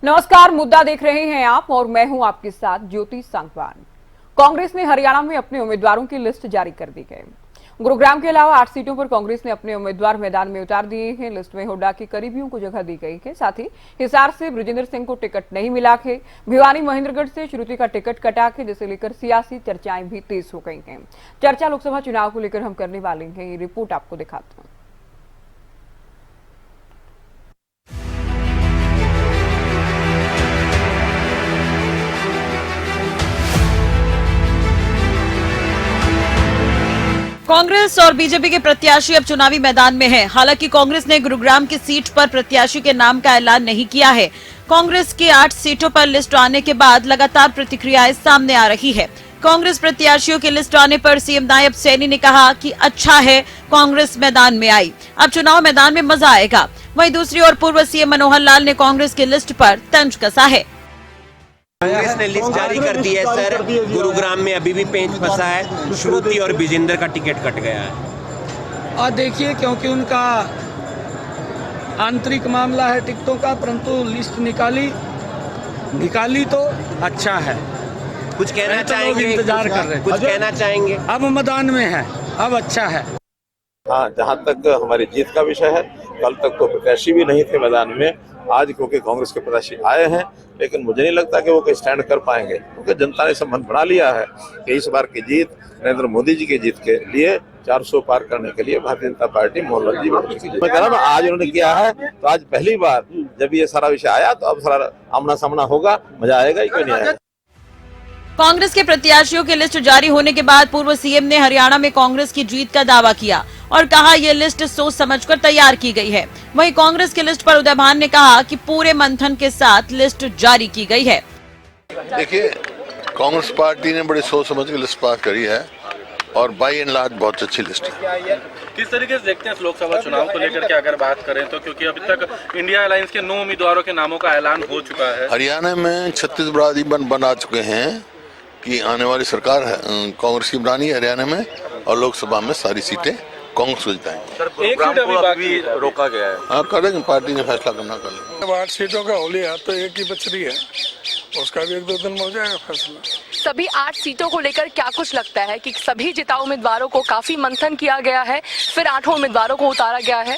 नमस्कार, मुद्दा देख रहे हैं आप और मैं हूं आपके साथ ज्योति सांगवान। कांग्रेस ने हरियाणा में अपने उम्मीदवारों की लिस्ट जारी कर दी है। गुरुग्राम के अलावा 8 सीटों पर कांग्रेस ने अपने उम्मीदवार मैदान में उतार दिए हैं। लिस्ट में हुड्डा के करीबियों को जगह दी गई है। साथ ही हिसार से बृजेंद्र सिंह को टिकट नहीं मिला है। भिवानी महेंद्रगढ़ से श्रुति का टिकट कटा है, जिसे लेकर सियासी चर्चाएं भी तेज हो गई हैं। चर्चा लोकसभा चुनाव को लेकर हम करने वाले हैं, ये रिपोर्ट आपको दिखाते हैं। कांग्रेस और बीजेपी के प्रत्याशी अब चुनावी मैदान में हैं। हालांकि कांग्रेस ने गुरुग्राम की सीट पर प्रत्याशी के नाम का ऐलान नहीं किया है। कांग्रेस की 8 सीटों पर लिस्ट आने के बाद लगातार प्रतिक्रियाएं सामने आ रही है। कांग्रेस प्रत्याशियों की लिस्ट आने पर सीएम नायब सैनी ने कहा कि अच्छा है कांग्रेस मैदान में आई, अब चुनाव मैदान में मजा आएगा। वहीं दूसरी ओर पूर्व सीएम मनोहर लाल ने कांग्रेस की लिस्ट पर तंज कसा है। कांग्रेस ने लिस्ट जारी कर दी है सर। गुरुग्राम में अभी भी पेंच फंसा है। श्रुति और विजेंद्र का टिकट कट गया है। और देखिए, क्योंकि उनका आंतरिक मामला है टिकटों का, परंतु लिस्ट निकाली तो अच्छा है। कुछ कहना चाहेंगे? इंतजार कर रहे हैं, कुछ कहना चाहेंगे? अब मैदान में है, अब अच्छा है। हाँ, जहाँ तक हमारी जीत का विषय है, कल तक तो प्रत्याशी भी नहीं थे मैदान में। आज क्योंकि कांग्रेस के प्रत्याशी आए हैं, लेकिन मुझे नहीं लगता कि वो कोई स्टैंड कर पाएंगे, क्योंकि जनता ने संबंध बना लिया है कि इस बार की जीत नरेंद्र मोदी जी की जीत के लिए 400 पार करने के लिए भारतीय जनता पार्टी मोहनलाल जी मैं कह रहा हूँ आज उन्होंने किया है, तो आज पहली बार जब ये सारा विषय आया तो अब सारा आमना सामना होगा, मजा आएगा ही, क्यों नहीं आएगा। कांग्रेस के प्रत्याशियों की लिस्ट जारी होने के बाद पूर्व सीएम ने हरियाणा में कांग्रेस की जीत का दावा किया और कहा ये लिस्ट सोच समझकर तैयार की गई है। वहीं कांग्रेस की लिस्ट पर उदय भान ने कहा कि पूरे मंथन के साथ लिस्ट जारी की गई है। देखिए, कांग्रेस पार्टी ने बड़ी सोच समझ के लिस्ट पास करी है और बाई एंड लार्ज बहुत अच्छी लिस्ट है। किस तरीके से देखते हैं लोकसभा चुनाव को लेकर के अगर बात करें तो, क्योंकि अभी तक इंडिया अलायंस के 9 उम्मीदवारों के नामों का ऐलान हो चुका है। हरियाणा में 36 बरादरी बना चुके हैं कि आने वाली सरकार कांग्रेस की बनानी है हरियाणा में, और लोकसभा में सारी सीटें कांग्रेस को जिताएंगे। एक सीट अभी बाकी रोका गया है। हाँ, करेंगे, पार्टी ने फैसला करना कर लेंगे। 8 सीटों का हो लिया तो एक ही बच रही है, उसका भी 1-2 दिन में हो जाएगा फैसला। सभी 8 सीटों को लेकर क्या कुछ लगता है कि सभी जिताऊ उम्मीदवारों को काफी मंथन किया गया है, फिर 8 उम्मीदवारों को उतारा गया है?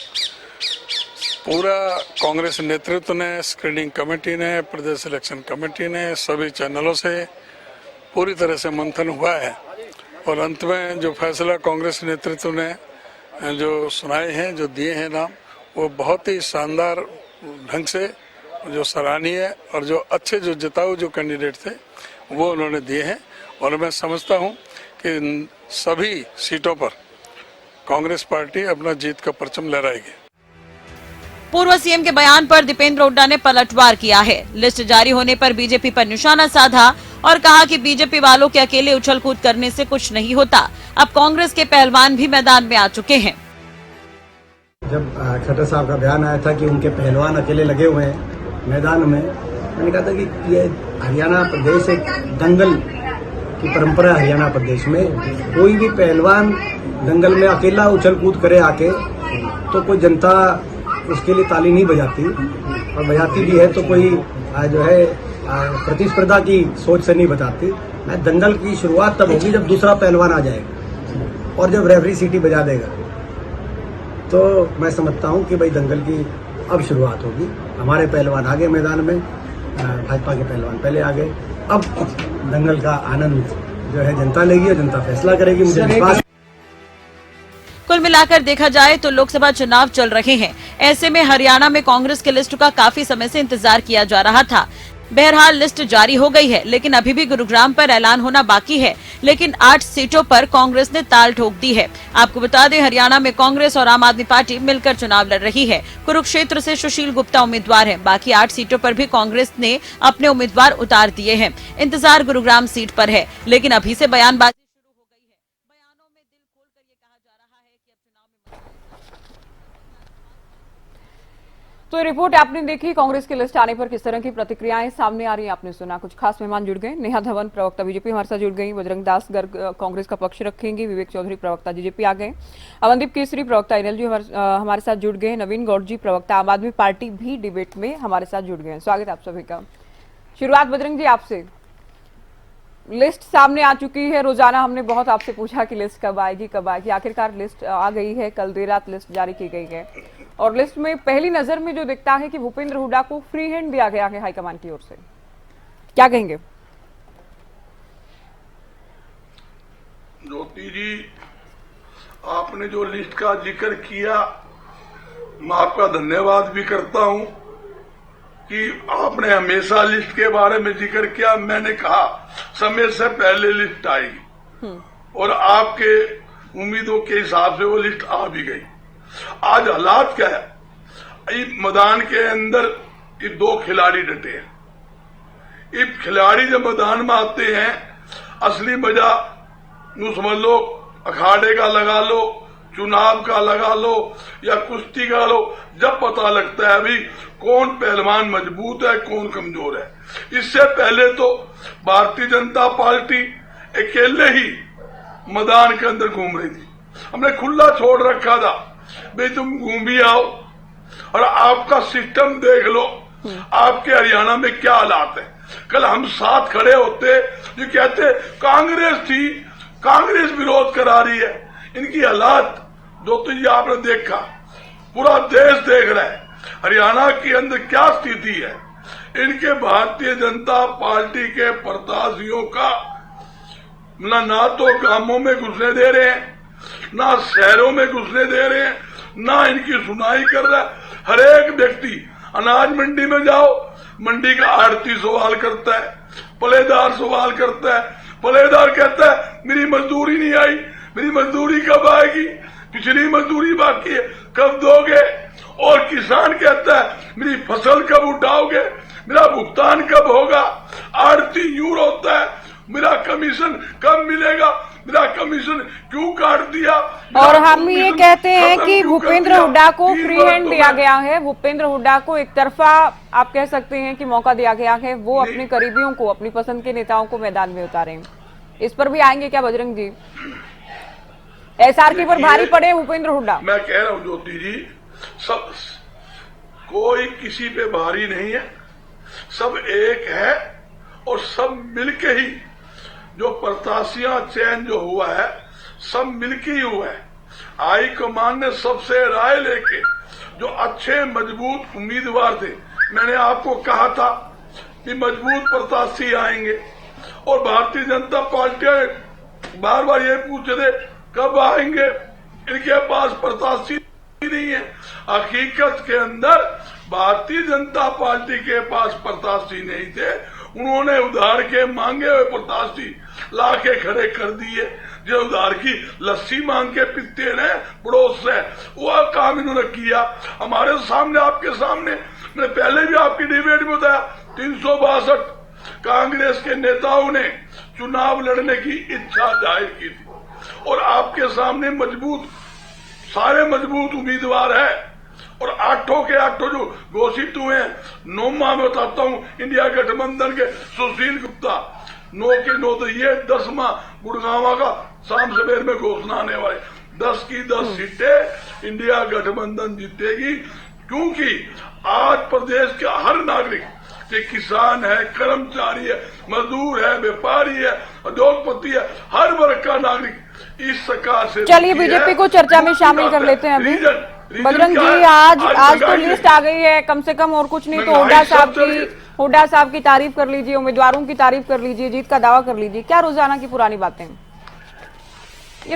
पूरा कांग्रेस नेतृत्व ने, स्क्रीनिंग कमेटी ने, प्रदेश इलेक्शन कमेटी ने, सभी चैनलों से पूरी तरह से मंथन हुआ है और अंत में जो फैसला कांग्रेस नेतृत्व ने जो सुनाए हैं, जो दिए हैं नाम, वो बहुत ही शानदार ढंग से, जो सराहनीय और जो अच्छे जो जिताऊ जो कैंडिडेट थे वो उन्होंने दिए हैं। और मैं समझता हूं कि सभी सीटों पर कांग्रेस पार्टी अपना जीत का परचम लहराएगी। पूर्व सीएम के बयान पर दीपेंद्र हुड्डा ने पलटवार किया है। लिस्ट जारी होने पर बीजेपी पर निशाना साधा और कहा कि बीजेपी वालों के अकेले उछल कूद करने से कुछ नहीं होता, अब कांग्रेस के पहलवान भी मैदान में आ चुके हैं। जब खट्टर साहब का बयान आया था कि उनके पहलवान अकेले लगे हुए हैं मैदान में, मैंने कहा था कि ये हरियाणा प्रदेश एक दंगल की परंपरा है। हरियाणा प्रदेश में कोई भी पहलवान दंगल में अकेला उछल कूद करे आके तो कोई जनता उसके लिए ताली नहीं बजाती, और बजाती भी है तो कोई जो है प्रतिस्पर्धा की सोच से नहीं बताती। दंगल की शुरुआत तब होगी जब दूसरा पहलवान आ जाएगा और जब रेफरी सीटी बजा देगा, तो मैं समझता हूं कि भाई दंगल की अब शुरुआत होगी। हमारे पहलवान आगे मैदान में, भाजपा के पहलवान पहले आ गए। अब दंगल का आनंद जो है जनता लेगी और जनता फैसला करेगी, मुझे विश्वास। कुल मिलाकर देखा जाए तो लोकसभा चुनाव चल रहे हैं। ऐसे में हरियाणा में कांग्रेस की लिस्ट का काफी समय से इंतजार किया जा रहा था। बहरहाल लिस्ट जारी हो गई है, लेकिन अभी भी गुरुग्राम पर ऐलान होना बाकी है। लेकिन 8 सीटों पर कांग्रेस ने ताल ठोक दी है। आपको बता दें, हरियाणा में कांग्रेस और आम आदमी पार्टी मिलकर चुनाव लड़ रही है। कुरुक्षेत्र से सुशील गुप्ता उम्मीदवार हैं। बाकी 8 सीटों पर भी कांग्रेस ने अपने उम्मीदवार उतार दिए हैं। इंतजार गुरुग्राम सीट पर है, लेकिन अभी से बयानबाजी शुरू हो गई है। बयानों में दिल खोलकर ये कहा जा रहा है कि अब चुनाव में तो रिपोर्ट आपने देखी, कांग्रेस की लिस्ट आने पर किस तरह की प्रतिक्रियाएं सामने आ रही हैं आपने सुना। कुछ खास मेहमान जुड़ गए, नेहा धवन प्रवक्ता बीजेपी हमारे साथ जुड़ गई, बजरंग दास गर्ग कांग्रेस का पक्ष रखेंगे, विवेक चौधरी प्रवक्ता बीजेपी आ गए, अवनदीप केसरी प्रवक्ता एनएलजी हमारे साथ जुड़ गए, नवीन गौड़ जी प्रवक्ता आम आदमी पार्टी भी डिबेट में हमारे साथ जुड़ गए। स्वागत आप सभी का। शुरुआत बजरंग जी आपसे, लिस्ट सामने आ चुकी है। रोजाना हमने बहुत आपसे पूछा कि लिस्ट कब आएगी, आखिरकार लिस्ट आ गई है। कल देर रात लिस्ट जारी की गई है और लिस्ट में पहली नजर में जो दिखता है कि भूपेंद्र हुड्डा को फ्री हैंड दिया गया है हाईकमान की ओर से, क्या कहेंगे? ज्योति जी, आपने जो लिस्ट का जिक्र किया, मैं आपका धन्यवाद भी करता हूं कि आपने हमेशा लिस्ट के बारे में जिक्र किया। मैंने कहा समय से पहले लिस्ट आएगी और आपके उम्मीदों के हिसाब से वो लिस्ट आ भी गई। आज हालात क्या है, इस मैदान के अंदर ये 2 खिलाड़ी डटे हैं। इस खिलाड़ी जब मैदान में आते हैं, असली मजा यूं समझ लो अखाड़े का लगा लो, चुनाव का लगा लो या कुश्ती का लो, जब पता लगता है अभी कौन पहलवान मजबूत है कौन कमजोर है। इससे पहले तो भारतीय जनता पार्टी अकेले ही मैदान के अंदर घूम रही थी। हमने खुला छोड़ रखा था, भाई तुम घूम भी आओ और आपका सिस्टम देख लो आपके हरियाणा में क्या हालात है। कल हम साथ खड़े होते जो कहते कांग्रेस थी, कांग्रेस विरोध करा रही है, इनकी हालात जो तो ये आपने देखा, पूरा देश देख रहा है हरियाणा के अंदर क्या स्थिति है। इनके भारतीय जनता पार्टी के प्रत्याशियों का ना तो गांवों में घुसने दे रहे हैं, ना शहरों में घुसने दे रहे हैं, ना इनकी सुनाई कर रहा है। हर एक व्यक्ति अनाज मंडी में जाओ, मंडी का आड़ती सवाल करता है, पलेदार सवाल करता है, पलेदार कहता है मेरी मजदूरी नहीं आई, मेरी मजदूरी कब आएगी, पिछली मजदूरी बाकी है कब दोगे। और किसान कहता है मेरी फसल कब उठाओगे, मेरा भुगतान कब होगा। आड़ती यूं होता है मेरा कमीशन कब मिलेगा, मेरा कमीशन क्यों काट दिया। और हम ये कहते हैं कि भूपेंद्र हुड्डा को फ्री हैंड दिया गया है, भूपेंद्र हुड्डा को एक तरफा आप कह सकते हैं कि मौका दिया गया है, वो अपने करीबियों को, अपनी पसंद के नेताओं को मैदान में उतारे। इस पर भी आएंगे क्या बजरंग जी? एसआरके पर भारी पड़े भूपेंद्र हुड्डा। मैं कह रहा हूं ज्योति जी, सब कोई किसी पे भारी नहीं है, सब एक है और सब मिलके ही जो प्रत्याशियां चयन जो हुआ है सब मिलके ही हुआ है। हाई कमान ने सबसे राय लेके जो अच्छे मजबूत उम्मीदवार थे, मैंने आपको कहा था कि मजबूत प्रत्याशी आएंगे और भारतीय जनता पार्टी बार बार ये पूछ रहे कब आएंगे, इनके पास प्रत्याशी नहीं है। हकीकत के अंदर भारतीय जनता पार्टी के पास प्रत्याशी नहीं थे, उन्होंने उधार के मांगे हुए प्रत्याशी ला के खड़े कर दिए। जो उधार की लस्सी मांग के पीते रहे पड़ोस से, वह काम इन्होंने किया हमारे सामने, आपके सामने। मैंने पहले भी आपकी डिबेट में बताया 362 कांग्रेस के नेताओं ने चुनाव लड़ने की इच्छा जाहिर की थी और आपके सामने मजबूत, सारे मजबूत उम्मीदवार है और 8 के 8 जो घोषित हुए हैं, 9 में बताता हूं इंडिया गठबंधन के सुशील गुप्ता 9 के 9, तो ये 10वां गुड़गांव का शाम सवेर में घोषणा आने वाले 10 की 10 सीटें इंडिया गठबंधन जीतेगी। क्योंकि आज प्रदेश के हर नागरिक, कि किसान है, कर्मचारी है, मजदूर है, व्यापारी है, उद्योगपति है, हर वर्ग का नागरिक इस सरकार से। चलिए बीजेपी को चर्चा में शामिल कर लेते हैं अभी। बजरंग जी, आज तो लिस्ट आ गई है कम से कम, और कुछ नहीं तो हुड्डा साहब की तारीफ कर लीजिए, उम्मीदवारों की तारीफ कर लीजिए, जीत का दावा कर लीजिए। क्या रोजाना की पुरानी बातें, ये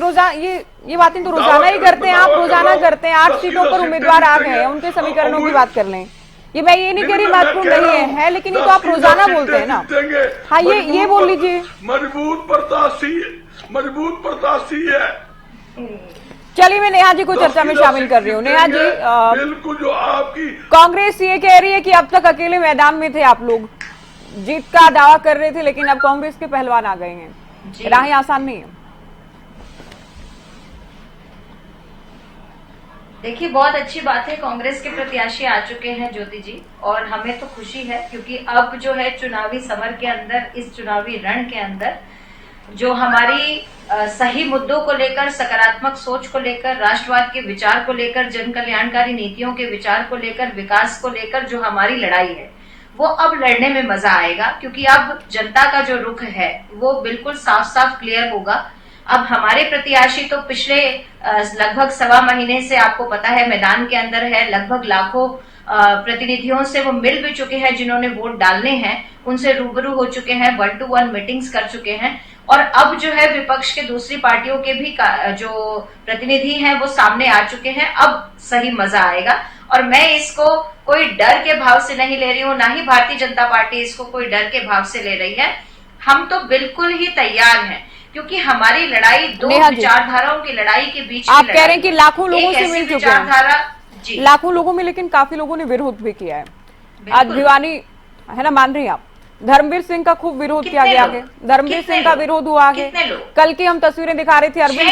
बातें तो रोजाना ही करते हैं आप, रोजाना करते हैं। 8 सीटों पर उम्मीदवार आ गए हैं, उनके समीकरणों की बात कर लें। ये मैं ये नहीं कह रही महत्वपूर्ण नहीं है, लेकिन ये तो आप रोजाना बोलते हैं ना। हाँ, ये बोल लीजिए। मजबूत प्रत्याशी है। चलिए मैं नेहा जी को चर्चा में शामिल कर रही हूँ। नेहा जी, बिल्कुल जो आपकी कांग्रेस ये कह रही है कि अब तक अकेले मैदान में थे आप लोग, जीत का दावा कर रहे थे, लेकिन अब कांग्रेस के पहलवान आ गए हैं, राहें आसान नहीं है। देखिए, बहुत अच्छी बात है, कांग्रेस के प्रत्याशी आ चुके हैं ज्योति जी, और हमें तो खुशी है क्योंकि अब जो है चुनावी समर के अंदर, इस चुनावी रण के अंदर जो हमारी सही मुद्दों को लेकर, सकारात्मक सोच को लेकर, राष्ट्रवाद के विचार को लेकर, जन कल्याणकारी नीतियों के विचार को लेकर, विकास को लेकर जो हमारी लड़ाई है, वो अब लड़ने में मजा आएगा क्योंकि अब जनता का जो रुख है वो बिल्कुल साफ साफ क्लियर होगा। अब हमारे प्रत्याशी तो पिछले लगभग 1.25 महीने से आपको पता है मैदान के अंदर है, लगभग लाखों प्रतिनिधियों से वो मिल भी चुके हैं, जिन्होंने वोट डालने हैं उनसे रूबरू हो चुके हैं, 1-to-1 मीटिंग्स कर चुके हैं, और अब जो है विपक्ष के दूसरी पार्टियों के भी जो प्रतिनिधि हैं वो सामने आ चुके हैं। अब सही मजा आएगा, और मैं इसको कोई डर के भाव से नहीं ले रही हूँ, ना ही भारतीय जनता पार्टी इसको कोई डर के भाव से ले रही है। हम तो बिल्कुल ही तैयार हैं क्योंकि हमारी लड़ाई दो विचारधाराओं की लड़ाई के बीच आप कह रहे हैं कि लाखों लोगों से मिल चुके हैं, लाखों लोगों में, लेकिन काफी लोगों ने विरोध भी किया है। आज भिवानी है ना, मान रही हैं आप, धर्मवीर सिंह का खूब विरोध किया गया आगे, धर्मवीर सिंह का विरोध हुआ आगे, कल की हम तस्वीरें दिखा रहे थे, अरविंद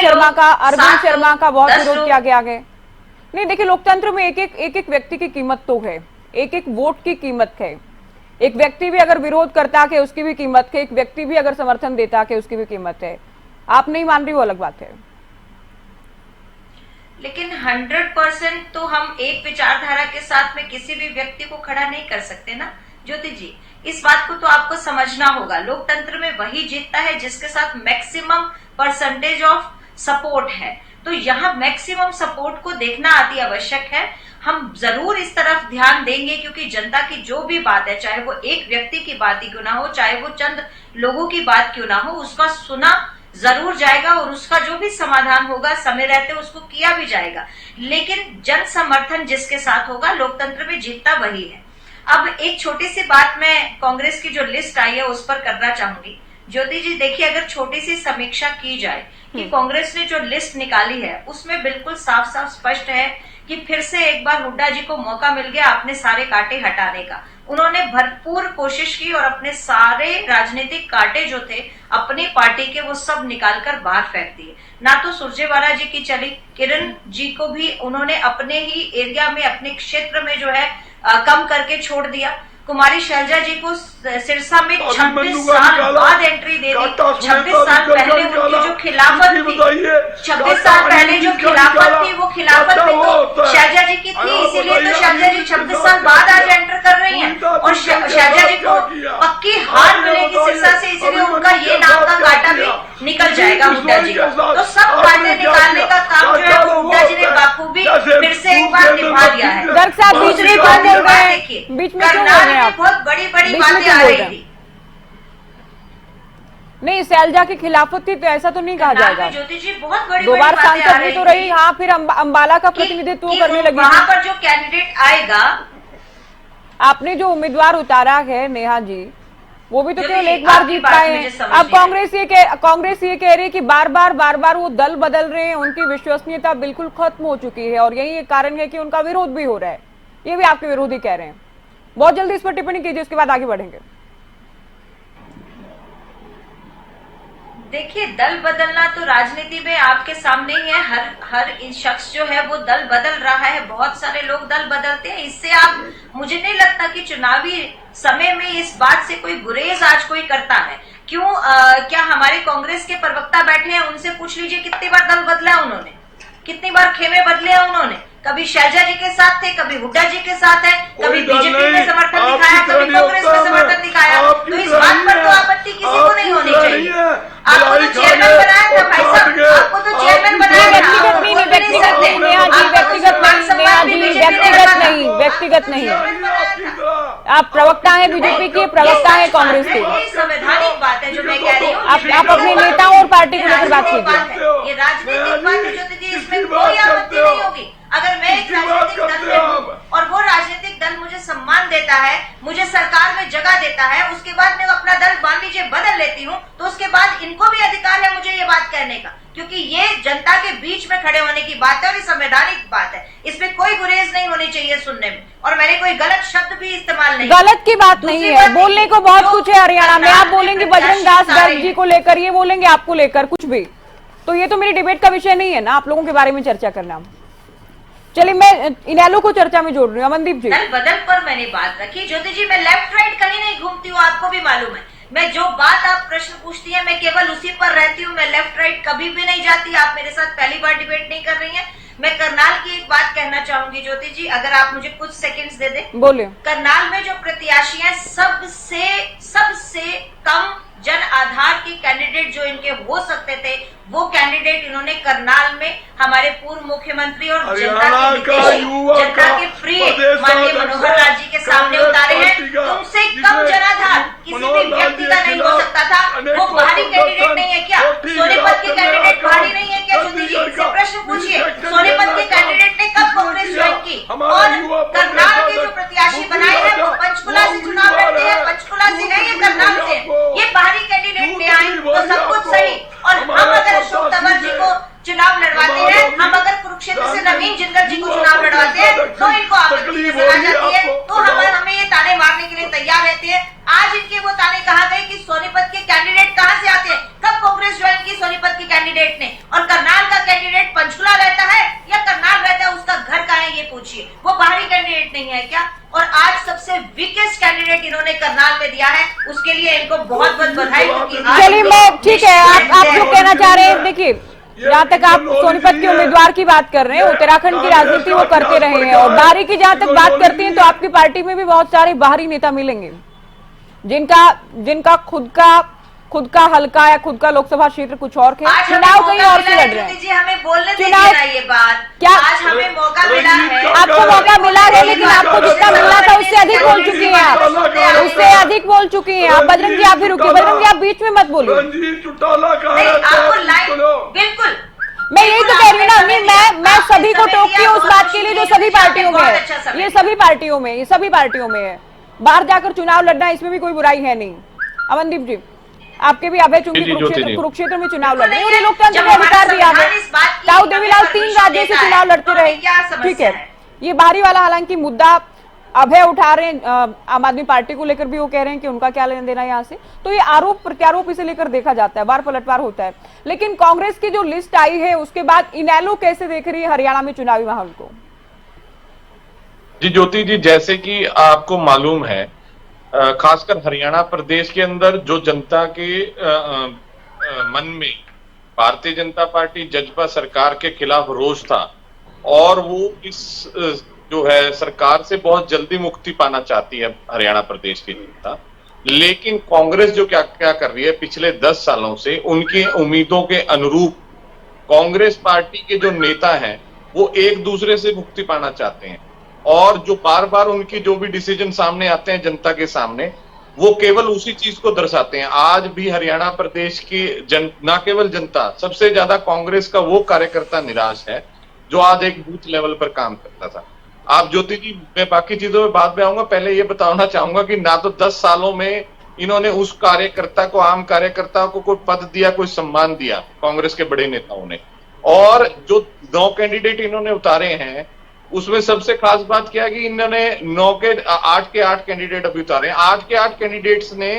शर्मा का बहुत विरोध किया गया आगे। नहीं, देखिए, लोकतंत्र में एक एक व्यक्ति की कीमत तो है, एक एक वोट की कीमत है। एक व्यक्ति भी अगर विरोध करता है उसकी भी कीमत है, एक व्यक्ति भी अगर समर्थन देता है उसकी भी कीमत है। आप नहीं मान रही, वो अलग बात है, लेकिन 100% तो हम एक विचारधारा के साथ में किसी भी व्यक्ति को खड़ा नहीं कर सकते ना ज्योति जी। इस बात को तो आपको समझना होगा। लोकतंत्र में वही जीतता है जिसके साथ मैक्सिमम परसेंटेज ऑफ सपोर्ट है, तो यहाँ मैक्सिमम सपोर्ट को देखना अति आवश्यक है। हम जरूर इस तरफ ध्यान देंगे क्योंकि जनता की जो भी बात है, चाहे वो एक व्यक्ति की बात ही क्यों ना हो, चाहे वो चंद लोगों की बात क्यों ना हो, उसका सुना जरूर जाएगा और उसका जो भी समाधान होगा समय रहते उसको किया भी जाएगा। लेकिन जन समर्थन जिसके साथ होगा, लोकतंत्र में जीतता वही है। अब एक छोटी सी बात मैं कांग्रेस की जो लिस्ट आई है उस पर करना चाहूंगी ज्योति जी। देखिए, अगर छोटी सी समीक्षा की जाए कि कांग्रेस ने जो लिस्ट निकाली है उसमें बिल्कुल साफ साफ स्पष्ट है कि फिर से एक बार हुड्डा जी को मौका मिल गया अपने सारे कांटे हटाने का। उन्होंने भरपूर कोशिश की और अपने सारे राजनीतिक कांटे जो थे अपनी पार्टी के वो सब निकालकर बाहर फेंक दिए। ना तो सुरजेवाला जी की चली, किरण जी को भी उन्होंने अपने ही एरिया में, अपने क्षेत्र में जो है कम करके छोड़ दिया। कुमारी शैलजा जी को सिरसा में 26 साल बाद एंट्री दे दी। 26 साल पहले उनकी जो खिलाफत थी, 26 साल पहले जो खिलाफत थी वो खिलाफत भी तो शैलजा जी की थी, इसीलिए तो शैलजा जी 26 साल बाद आज एंटर कर रही हैं और शैलजा जी को पक्की हार मिलेगी सिरसा से, इसीलिए उनका ये नाम का कांटा भी निकल जाएगा हुड्डा जी का। तो सब कांटे निकालने का काम जो है वो हुड्डा जी ने बाखूबी फिर से एक बार निभा दिया है। गर्ग साहब बीच में क्यों बोल रहे हैं? बीच में क्यों बोल रहे हैं आप? बहुत बड़ी बड़ी बातें आ रही थी। नहीं, शैलजा की खिलाफत थी तो ऐसा तो नहीं कहा जाएगा। ज्योति जी बहुत बड़ी 2 बार सांसद भी तो रही, हाँ, फिर अंबाला का प्रतिनिधित्व करने लगी। वहां पर जो कैंडिडेट आएगा, आपने जो उम्मीदवार उतारा है नेहा जी, वो भी तो केवल एक बार जीत पाए हैं। अब कांग्रेस ये कह रही है कि बार बार वो दल बदल रहे हैं, उनकी विश्वसनीयता बिल्कुल खत्म हो चुकी है और यही एक कारण है कि उनका विरोध भी हो रहा है। ये भी आपके विरोधी कह रहे हैं। बहुत जल्दी इस पर टिप्पणी कीजिए, उसके बाद आगे बढ़ेंगे। देखिए, दल बदलना तो राजनीति में आपके सामने ही है। हर शख्स जो है वो दल बदल रहा है, बहुत सारे लोग दल बदलते हैं। इससे आप, मुझे नहीं लगता कि चुनावी समय में इस बात से कोई गुरेज आज कोई करता है। क्यों? क्या हमारे कांग्रेस के प्रवक्ता बैठे हैं, उनसे पूछ लीजिए कितनी बार दल बदला उन्होंने, कितनी बार खेमे बदले हैं उन्होंने। कभी शैलजा जी के साथ थे, कभी हुड्डा जी के साथ है, कभी बीजेपी में समर्थन दिखाया, कभी कांग्रेस में समर्थन दिखाया। तो इस बात पर तो आपत्ति किसी को नहीं होनी चाहिए। आपको तो चेयरमैन बनाया था भाई साहब, आपको तो चेयरमैन बनाया था। व्यक्तिगत नहीं, व्यक्तिगत नहीं, आप प्रवक्ता है बीजेपी के, प्रवक्ता है कांग्रेस के। संवैधानिक बात है जो मैं कह रही हूँ। आप अपने नेताओं और पार्टी को लेकर बात कीजिए। ये राजनीतिक बात है ज्योति जी, इसमें कोई आपत्ति नहीं होगी। अगर मैं एक राजनीतिक दल में हूँ और वो राजनीतिक दल मुझे सम्मान देता है, मुझे सरकार में जगह देता है, उसके बाद मैं अपना दल मान लीजिए बदल लेती हूँ, तो उसके बाद इनको भी अधिकार है मुझे ये बात कहने का, क्योंकि ये जनता के बीच में खड़े होने की बात है और ये संवैधानिक बात है। इसमें कोई गुरेज नहीं होनी चाहिए सुनने में, और मैंने कोई गलत शब्द भी इस्तेमाल नहीं। गलत की बात नहीं है, बोलने को बहुत कुछ है हरियाणा में। आप बोलेंगे बजरंग दास गर्ग जी को लेकर, ये बोलेंगे आपको लेकर कुछ भी, तो ये तो मेरी डिबेट का विषय नहीं है ना, आप लोगों के बारे में चर्चा करना। चलिए मैं इनेलो को चर्चा में जोड़ रही हूँ। अमनदीप जी, दल बदल पर मैंने बात रखी। ज्योति जी, मैं लेफ्ट राइट कहीं नहीं घूमती हूँ, आपको भी मालूम है। मैं जो बात आप प्रश्न पूछती हैं मैं केवल उसी पर रहती हूँ, मैं लेफ्ट राइट कभी भी नहीं जाती। आप मेरे साथ पहली बार डिबेट नहीं कर रही हैं। मैं करनाल की एक बात कहना चाहूंगी ज्योति जी, अगर आप मुझे कुछ सेकंड्स दे दें। बोलिए। करनाल में जो प्रत्याशी हैं सबसे कम जन आधार के कैंडिडेट जो इनके हो सकते थे, वो कैंडिडेट इन्होंने करनाल में हमारे पूर्व मुख्यमंत्री और जनता के प्रिय माननीय मनोहर लाल जी के सामने उतारे हैं। तुमसे कम जनाधार किसी भी व्यक्ति का नहीं हो सकता था। वो बाहरी कैंडिडेट नहीं है क्या? सोनीपत के कैंडिडेट बाहरी नहीं है क्या? ज्योति जी, इनसे प्रश्न पूछिए, सोनीपत के कैंडिडेट ने कब कांग्रेस ज्वाइन की? और करनाल के जो प्रत्याशी बनाए हैं वो पंचकुला से चुनाव लड़ते हैं, पंचकुला से है ये करनाल से। ये बाहरी कैंडिडेट ले आए तो सब कुछ सही। और हम अगर अशोक तंवर जी को चुनाव लड़वाते हैं, हम अगर कुरुक्षेत्र से नवीन जिंदल जी को चुनाव लड़वाते हैं तो इनको आपत्ति नजर आ जाती है, तो हमें ये ताने मारने के लिए तैयार रहते हैं। आज इनके वो ताने कहा गए कि सोनीपत के कैंडिडेट कहाँ से आते हैं? कब कांग्रेस ज्वाइन की सोनीपत के कैंडिडेट ने? और करनाल का कैंडिडेट पंचकुला रहता है या करनाल रहता है, उसका घर कहाँ है ये पूछिए। वो बाहरी कैंडिडेट नहीं है क्या? और आज सबसे वीकेस्ट कैंडिडेट इन्होंने करनाल में दिया है, उसके लिए इनको बहुत बहुत बधाई। चलिए मैं ठीक है, आप जो कहना चाह रहे हैं, देखिए जहाँ तक आप सोनीपत के उम्मीदवार की बात कर रहे हैं, उत्तराखंड की राजनीति वो करते रहे हैं। और बाहरी की जहाँ तक बात करती हैं तो आपकी पार्टी में भी बहुत सारे बाहरी नेता मिलेंगे जिनका खुद का हल्का या खुद का लोकसभा क्षेत्र कुछ और है, चुनाव कहीं और से लड़ रहे हैं। हमें बोलने दीजिए ये बात। क्या आज हमें मौका मिला है? आपको मौका मिला है, लेकिन आपको जितना मिलना था उससे अधिक बोल चुकी हैं आप, उससे अधिक बोल चुकी हैं आप। बजरंग जी आप भी रुकिए, बजरंग जी आप बीच में मत बोलिए। आपको लाइन बिल्कुल, मैं यही तो कह रही हूँ ना, मैं सभी को टोकती हूँ उस बात के लिए जो सभी पार्टियों में है। ये सभी पार्टियों में है। बाहर जाकर चुनाव लड़ना, इसमें भी कोई बुराई है नहीं। अमनदीप जी, आपके भी अभय चूंकि कुरुक्षेत्र में चुनाव लड़ रहे हैं, उन्हें लोकतंत्र में अधिकार दिया है। ताऊ देवीलाल 3 राज्यों से चुनाव लड़ते रहे, ठीक है। ये बाहरी वाला हालांकि मुद्दा अभय उठा रहे हैं, आम आदमी पार्टी को लेकर भी वो कह रहे हैं कि उनका क्या लेना देना यहाँ से, तो ये आरोप प्रत्यारोप इसे लेकर देखा जाता है, बार पलटवार होता है। लेकिन कांग्रेस की जो लिस्ट आई है उसके बाद इनेलो कैसे देख रही है हरियाणा में चुनावी माहौल को? जी ज्योति जी, जैसे कि आपको मालूम है, खासकर हरियाणा प्रदेश के अंदर जो जनता के मन में भारतीय जनता पार्टी जजपा सरकार के खिलाफ रोष था और वो इस जो है सरकार से बहुत जल्दी मुक्ति पाना चाहती है हरियाणा प्रदेश की जनता। लेकिन कांग्रेस जो क्या कर रही है पिछले 10 सालों से, उनकी उम्मीदों के अनुरूप कांग्रेस पार्टी के जो नेता हैं वो एक दूसरे से मुक्ति पाना चाहते हैं। और जो बार बार उनकी जो भी डिसीजन सामने आते हैं जनता के सामने, वो केवल उसी चीज को दर्शाते हैं। आज भी हरियाणा प्रदेश की न केवल जनता, सबसे ज्यादा कांग्रेस का वो कार्यकर्ता निराश है जो आज एक बूथ लेवल पर काम करता था। आप ज्योति जी, मैं बाकी चीजों में बाद में आऊंगा, पहले ये बताना चाहूंगा कि ना तो 10 सालों में इन्होंने उस कार्यकर्ता को, आम कार्यकर्ता को कोई पद दिया, कोई सम्मान दिया कांग्रेस के बड़े नेताओं ने। और जो 9 कैंडिडेट इन्होंने उतारे हैं उसमें सबसे खास बात क्या है कि इन्होंने 8 के 8 कैंडिडेट अभी उतारे हैं। 8 के 8 कैंडिडेट्स ने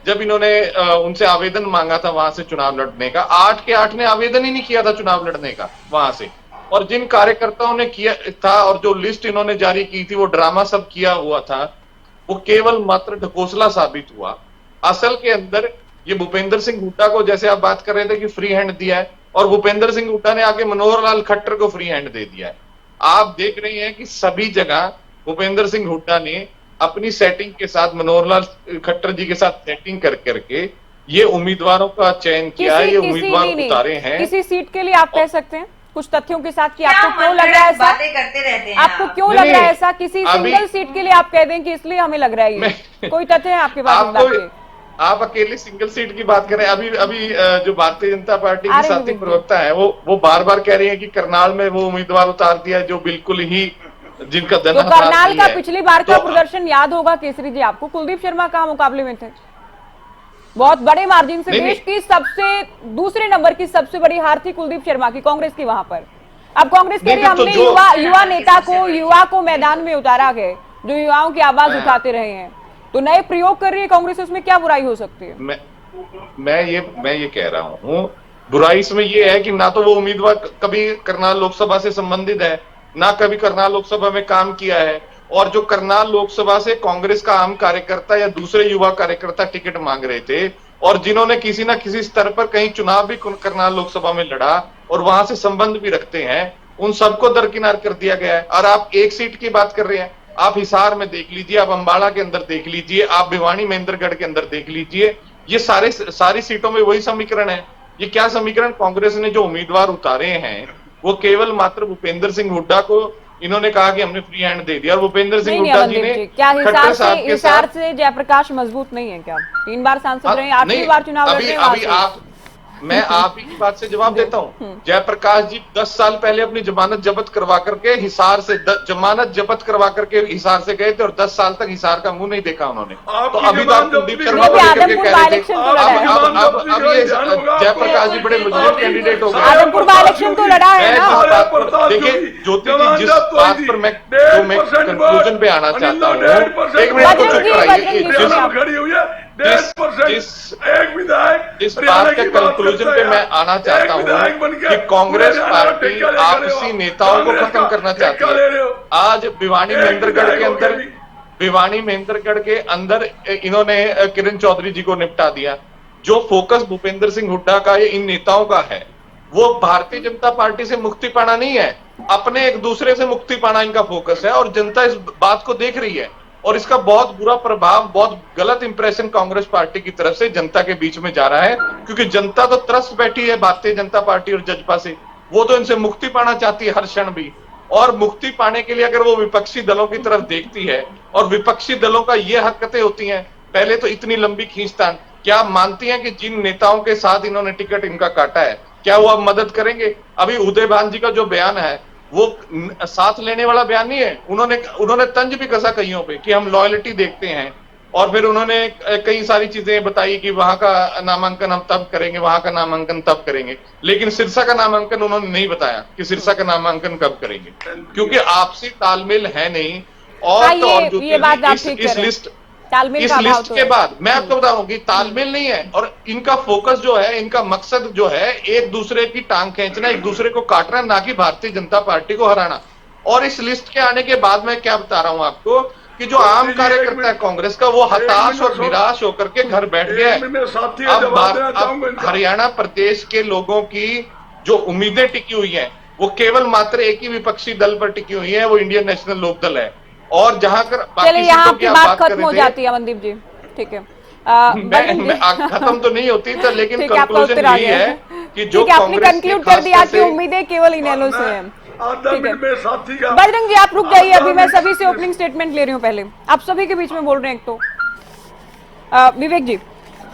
जब इन्होंने उनसे आवेदन मांगा था वहां से चुनाव लड़ने का, 8 के 8 ने आवेदन ही नहीं किया था चुनाव लड़ने का वहां से। और जिन कार्यकर्ताओं ने किया था और जो लिस्ट इन्होंने जारी की थी, वो ड्रामा सब किया हुआ था, वो केवल मात्र ढकोसला साबित हुआ। असल के अंदर ये भूपेंद्र सिंह हुड्डा को, जैसे आप बात कर रहे थे कि फ्री हैंड दिया है, और भूपेंद्र सिंह हुड्डा ने आके मनोहर लाल खट्टर को फ्री हैंड दे दिया है। आप देख रहे हैं कि सभी जगह भूपेंद्र सिंह हुड्डा ने अपनी सेटिंग के साथ, मनोहर लाल खट्टर जी के साथ सेटिंग करके ये उम्मीदवारों का चयन किया है, ये उम्मीदवार उतारे हैं। किसी सीट के लिए आप कह सकते हैं कुछ तथ्यों के साथ कि आपको क्यों लग रहा है ऐसा? बातें करते रहते हैं आपको क्यों लग रहा है ऐसा? किसी सिंगल सीट के लिए आप कह दें कि इसलिए हमें लग रहा है ये, कोई तथ्य है आपके पास? आप अकेले सिंगल सीट की बात करें। अभी जो भारतीय जनता पार्टी की साथी प्रवक्ता है वो बार बार कह रही है कि करनाल में वो उम्मीदवार उतार दिया जो बिल्कुल ही जिनका तो करनाल का पिछली बार का प्रदर्शन याद होगा केसरी जी आपको, कुलदीप शर्मा कहाँ मुकाबले में थे, बहुत बड़े मार्जिन से। देश की सबसे दूसरे नंबर की सबसे बड़ी हार थी कुलदीप शर्मा की, कांग्रेस की वहां पर। अब कांग्रेस के लिए हमने युवा नेता को, युवा को मैदान में उतारा गया जो युवाओं की आवाज उठाते रहे हैं, तो नए प्रयोग कर रही है कांग्रेस, उसमें क्या बुराई हो सकती है? मैं ये कह रहा हूँ, बुराई इसमें ये है कि ना तो वो उम्मीदवार कभी करनाल लोकसभा से संबंधित है, ना कभी करनाल लोकसभा में काम किया है, और जो करनाल लोकसभा से कांग्रेस का आम कार्यकर्ता या दूसरे युवा कार्यकर्ता टिकट मांग रहे थे, और जिन्होंने किसी ना किसी स्तर पर कहीं चुनाव भी करनाल लोकसभा में लड़ा और वहां से संबंध भी रखते हैं, उन सबको दरकिनार कर दिया गया है। और आप एक सीट की बात कर रहे हैं, आप हिसार में देख लीजिए, आप अंबाला के अंदर देख लीजिए, आप भिवानी महेंद्रगढ़ के अंदर देख लीजिए, ये सारी सीटों में वही समीकरण है। ये क्या समीकरण? कांग्रेस ने जो उम्मीदवार उतारे हैं वो केवल मात्र भूपेंद्र सिंह हुड्डा को इन्होंने कहा कि हमने फ्री हैंड दे दिया, और भूपेंद्र सिंह हुड्डा जी ने क्या खट्टर साहब के हिसार साथ से जयप्रकाश मजबूत नहीं है क्या? 3 बार सांसद रहे, 8वीं बार चुनाव लड़ रहे हैं। मैं आप ही की बात से जवाब देता हूं। जयप्रकाश जी 10 साल पहले अपनी जमानत जब्त करवा करके हिसार से जमानत जब्त करवा करके हिसार से गए थे, और 10 साल तक हिसार का मुंह नहीं देखा उन्होंने। तो अभी तो आप कुलदीप शर्मा को लेकर के कह रहे थे, अब ये जयप्रकाश जी बड़े मजबूत कैंडिडेट हो गए। आदमपुर बाई इलेक्शन तो लड़ा है ना। देखिए ज्योति जी, जिस बात पर मैं कंक्लूजन पे आना चाहता हूँ, 1 मिनट को चुप कराइए। जिस बात के कंक्लूजन पे मैं आना चाहता हूँ कि कांग्रेस पार्टी आपसी नेताओं को खत्म करना चाहती है। आज भिवानी महेंद्रगढ़ के अंदर इन्होंने किरण चौधरी जी को निपटा दिया। जो फोकस भूपेंद्र सिंह हुड्डा का इन नेताओं का है, वो भारतीय जनता पार्टी से मुक्ति पाना नहीं है, अपने एक दूसरे से मुक्ति पाना इनका फोकस है, और जनता इस बात को देख रही है, और इसका बहुत बुरा प्रभाव, बहुत गलत इंप्रेशन कांग्रेस पार्टी की तरफ से जनता के बीच में जा रहा है, क्योंकि जनता तो त्रस्त बैठी है भारतीय जनता पार्टी और जजपा से। वो तो इनसे मुक्ति पाना चाहती है हर क्षण भी, और मुक्ति पाने के लिए अगर वो विपक्षी दलों की तरफ देखती है, और विपक्षी दलों का ये हरकतें होती हैं, पहले तो इतनी लंबी खींचतान, क्या आप मानती हैं कि जिन नेताओं के साथ इन्होंने टिकट इनका काटा है, क्या वो अब मदद करेंगे? अभी उदयभान जी का जो बयान है वो साथ लेने वाला बयान नहीं है। उन्होंने तंज भी कसा कईयों पे कि हम लॉयल्टी देखते हैं, और फिर उन्होंने कई सारी चीजें बताई कि वहां का नामांकन हम तब करेंगे, वहां का नामांकन तब करेंगे, लेकिन सिरसा का नामांकन उन्होंने नहीं बताया कि सिरसा का नामांकन कब करेंगे, क्योंकि आपसी तालमेल है नहीं। और तो और इस लिस्ट के बाद मैं आपको बताऊं कि तालमेल नहीं है, और इनका फोकस जो है, इनका मकसद जो है, एक दूसरे की टांग खींचना, एक दूसरे को काटना, ना कि भारतीय जनता पार्टी को हराना। और इस लिस्ट के आने के बाद मैं क्या बता रहा हूं आपको कि जो आम कार्यकर्ता है कांग्रेस का, वो हताश और निराश होकर के घर बैठ गया है। अब हरियाणा प्रदेश के लोगों की जो उम्मीदें टिकी हुई हैं, वो केवल मात्र एक ही विपक्षी दल पर टिकी हुई है, वो इंडियन नेशनल लोकदल है। और जहां कर चलिए यहाँ आपकी बात खत्म हो जाती है मनदीप जी, ठीक है। खत्म तो नहीं होती था, लेकिन कंक्लूजन यही है कि जो कांग्रेस कंक्लूड कर दिया कि उम्मीदें केवल इनेलो से हैं। बजरंग जी आप रुक जाइए, अभी मैं सभी से ओपनिंग स्टेटमेंट ले रही हूँ। पहले आप सभी के बीच में बोल रहे हैं। एक तो विवेक जी,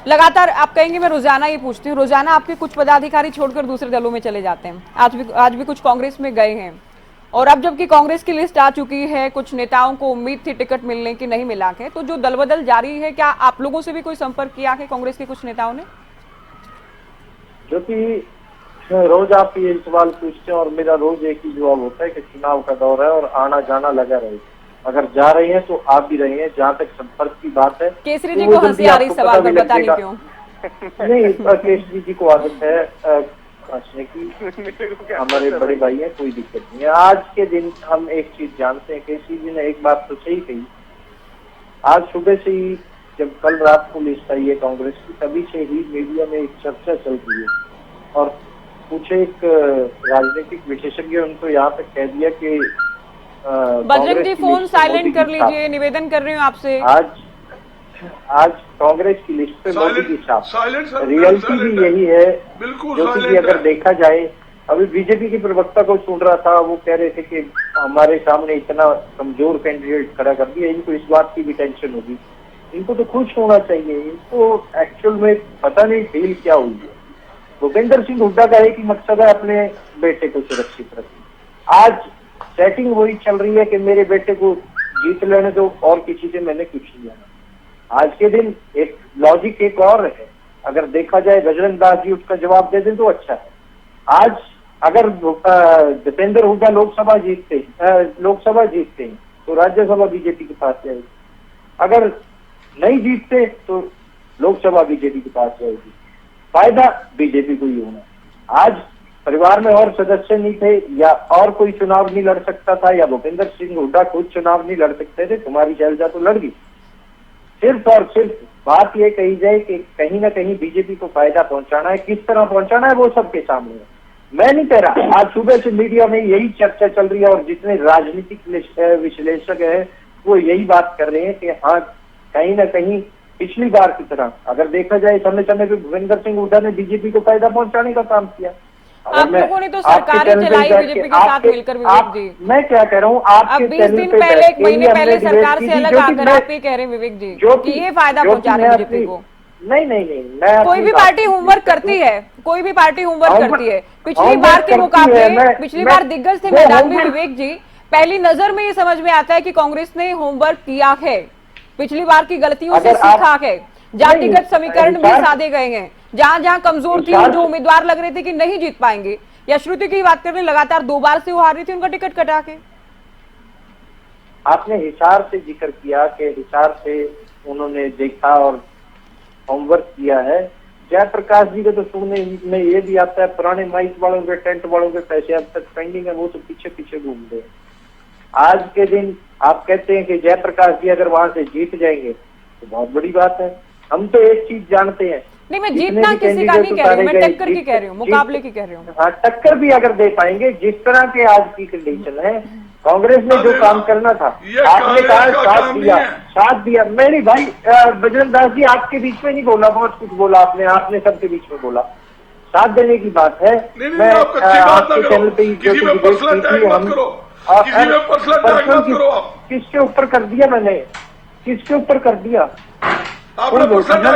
लगातार आप कहेंगे, मैं रोजाना ये पूछती हूँ, रोजाना आपके कुछ पदाधिकारी छोड़कर दूसरे दलों में चले जाते हैं। आज भी कुछ कांग्रेस में गए हैं, और अब जबकि कांग्रेस की लिस्ट आ चुकी है, कुछ नेताओं को उम्मीद थी टिकट मिलने की, नहीं मिला के, तो जो दल बदल जारी है, क्या आप लोगों से भी कोई संपर्क किया है कांग्रेस के कुछ नेताओं ने? जो कि रोज आप ये सवाल पूछते हैं, और मेरा रोज एक ही जवाब होता है कि चुनाव का दौर है और आना जाना लगा रहे। अगर जा रही हैं तो आप भी रही हैं। जहाँ तक संपर्क की बात है, केसरी जी को हंसी आ रही सवाल पर, पता नहीं क्यों। नहीं, केसरी जी को आदत है हंसने की, हमारे बड़े भाई हैं, कोई दिक्कत नहीं है। आज के दिन हम एक चीज जानते हैं, केसरी जी ने एक बात तो सही कही। आज सुबह से ही, जब कल रात को लिस्ट आई है कांग्रेस की, तभी से ही मीडिया में एक चर्चा चल रही है, और कुछ एक राजनीतिक विशेषज्ञ उनको यहाँ तक कह दिया कि बजरंग जी फोन साइलेंट कर लीजिए, निवेदन कर रही हूँ आपसे। आज कांग्रेस की लिस्ट पे मोदी की छाप, रियलिटी भी यही है। जो कि अगर देखा जाए, अभी बीजेपी के प्रवक्ता को सुन रहा था, वो कह रहे थे कि हमारे सामने इतना कमजोर कैंडिडेट खड़ा कर दिया, इनको इस बात की भी टेंशन होगी। इनको तो खुश होना चाहिए, इनको एक्चुअल में पता नहीं डील क्या हुई है। भूपेंद्र सिंह हुड्डा का एक ही मकसद है, अपने बेटे को सुरक्षित रखें। आज सेटिंग वही चल रही है कि मेरे बेटे को जीत लेने दो, और किसी से मैंने कुछ नहीं लेना। आज के दिन एक लॉजिक एक और है, अगर देखा जाए बजरंग दास जी उसका जवाब दे दें तो अच्छा है। आज अगर दीपेंद्र हुड्डा लोकसभा जीतते हैं तो राज्यसभा बीजेपी के पास जाएगी, अगर नहीं जीतते तो लोकसभा बीजेपी के पास जाएगी। फायदा बीजेपी को ही होना। आज परिवार में और सदस्य नहीं थे, या और कोई चुनाव नहीं लड़ सकता था, या भूपेंद्र सिंह हुड्डा खुद चुनाव नहीं लड़ सकते थे, कुमारी शैलजा तो लड़ गई। सिर्फ और सिर्फ बात ये कही जाए कि कहीं ना कहीं बीजेपी को फायदा पहुंचाना है, किस तरह पहुंचाना है वो सबके सामने है। मैं नहीं कह रहा, आज सुबह से मीडिया में यही चर्चा चल रही है और जितने राजनीतिक विश्लेषक है वो यही बात कर रहे हैं कि हाँ, कहीं ना कहीं पिछली बार की तरह अगर देखा जाए समय समय पे भूपेंद्र सिंह हुड्डा ने बीजेपी को फायदा पहुंचाने का काम किया। आप लोगों ने तो सरकारें चलाई बीजेपी के साथ मिलकर, विवेक जी। मैं क्या कह रहा हूँ, आप 20 दिन पहले, 1 महीने पहले सरकार से अलग आकर आप ये कह रहे हैं विवेक जी कि ये फायदा पहुंचा रहे बीजेपी को। नहीं, मैं कोई भी पार्टी होमवर्क करती है, कोई भी पार्टी होमवर्क करती है। पिछली बार के मुकाबले पिछली बार दिग्गज थे मैदान में विवेक जी। पहली नजर में ये समझ में आता है कि कांग्रेस ने होमवर्क किया है, पिछली बार की गलतियों से सीखा है। जातिगत समीकरण भी साधे गए हैं, जहां जहां कमजोर थी, जो उम्मीदवार लग रहे थे कि नहीं जीत पाएंगे, या श्रुति की बात करें लगातार 2 बार से वो हार रही थी, उनका टिकट कटा के। आपने हिसार से जिक्र किया कि हिसार से उन्होंने देखा और होमवर्क किया है। जयप्रकाश जी के तो सुनने में ये भी आता है, पुराने माइक वालों के, टेंट वालों के पैसे अब तक पेंडिंग है, वो तो पीछे पीछे घूम रहे हैं। आज के दिन आप कहते हैं कि जयप्रकाश जी अगर वहां से जीत जाएंगे तो बहुत बड़ी बात है। हम तो एक चीज जानते हैं, नहीं मैं जीतना किसी का नहीं कह रही हूँ, मैं टक्कर की कह रही हूँ, मुकाबले की कह रही हूँ। हाँ, टक्कर भी अगर दे पाएंगे, जिस तरह के आज की कंडीशन है, कांग्रेस ने जो काम करना था आपने कहा साथ दिया। मैं नहीं भाई, बजरंग दास जी आपके बीच में नहीं बोला, बहुत कुछ बोला आपने सबके बीच में बोला। साथ देने की बात है। मैं आपके चैनल पे किसके ऊपर कर दिया, मैंने किसके ऊपर कर दिया आपने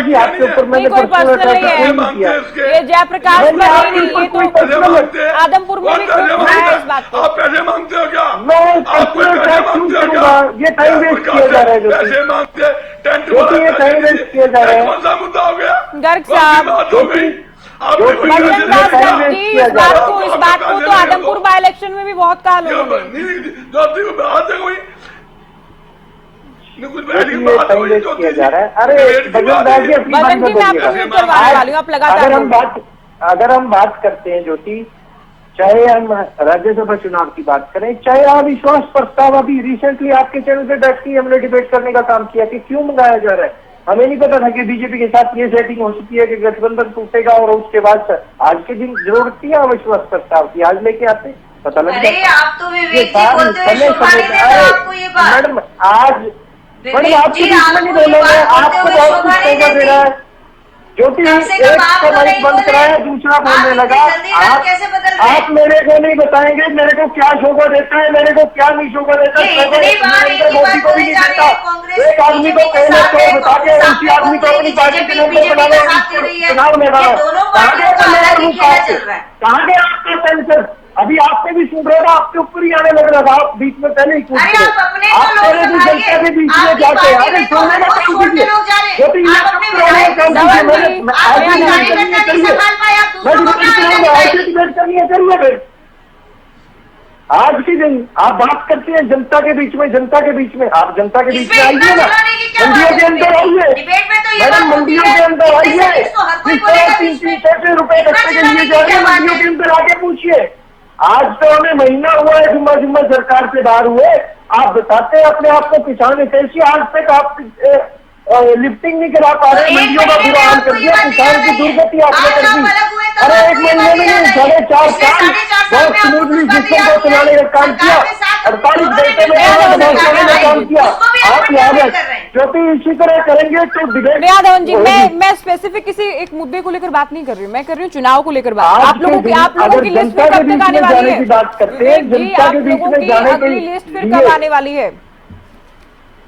जी, आपके ऊपर मैंने कोई पर्सनल नहीं है, ये जयप्रकाश पर नहीं, ये तो आदमपुर में भी खूब है इस बात को। आप पैसे मांगते हो क्या? मैं पर्सनल टैक्स क्यों करूंगा? ये टाइम वेस्ट किया जा रहा है, पैसे मांगते, टेंट ये टाइम वेस्ट किया जा रहा है। कौन सा मुद्दा हो गया? गर्ग साहब, इस बात को तो आदमपुर बाई इलेक्शन में भी बहुत कहा लोगों ने। किया जा रहा है। अरे अगर हम बात करते हैं ज्योति, चाहे हम राज्यसभा चुनाव की बात करें, चाहे अविश्वास प्रस्ताव अभी रिसेंटली आपके चैनल पे डायरेक्टली हमने डिबेट करने का काम किया कि क्यों मंगाया जा रहा है। हमें नहीं पता था कि बीजेपी के साथ ये सेटिंग हो सकती है कि गठबंधन टूटेगा और उसके बाद आज के दिन जरूरत थी अविश्वास प्रस्ताव की, आज लेके आते पता लग जाता। आप तो विवेक जी बोलते हुए आपको ये बात, मैडम आज मैडम आपके बीच में नहीं बोलेंगे, आपको बहुत कुछ कहना दे रहा है। ज्योति एक का माइक बंद कराया, दूसरा बोलने लगा। आप मेरे को नहीं बताएंगे मेरे को क्या शोभा देता है, मेरे को क्या नहीं शोभा देता है, मोदी को भी नहीं देता। एक आदमी को पहले तो बता के उसी आदमी को अपनी पार्टी के नंबर बनाना, चुनाव में डाला। कहाँ गया आपका सेंसर? अभी आपने भी सुन रहे था, आपके ऊपर ही आने लग रहा था, आप बीच में पहले ही कूद गए। आप पहले भी जनता के बीच में जाके अरे सोने का काम कीजिए, करिए। आज के दिन आप बात करते हैं जनता के बीच में, जनता के बीच में, आप जनता के बीच में आइए ना, मंडियों के अंदर आइए मैडम, मंडियों के अंदर आइए। जिस तरह 300 रुपए इकट्ठे के लिए जा रहे हैं, मंडियों के अंदर आके पूछिए। आज तो हमें महीना हुआ है जुम्मा सरकार से बाहर हुए, आप बताते हैं अपने आप को किसान कैसी, आज तक आप लिफ्टिंग नहीं करा पा रहे, मंडियों का बुरा हाल कर दिया, किसान की दुर्गति आपने कर दी। अरे एक महीने में नहीं, 4.5 साल बहुत स्मूथली सिस्टम को चलाने का काम किया, 48 घंटे में काम किया। आप याद है क्योंकि इसी तरह करेंगे तो धवन जी, मैं स्पेसिफिक किसी एक मुद्दे को लेकर बात नहीं कर रही हूँ, मैं कर रही हूँ चुनाव को लेकर बात। आप लोगों की लिस्ट फिर कब तक आने वाली है? बात करते हैं जनता के बीच में जाने की लिस्ट फिर कब आने वाली है?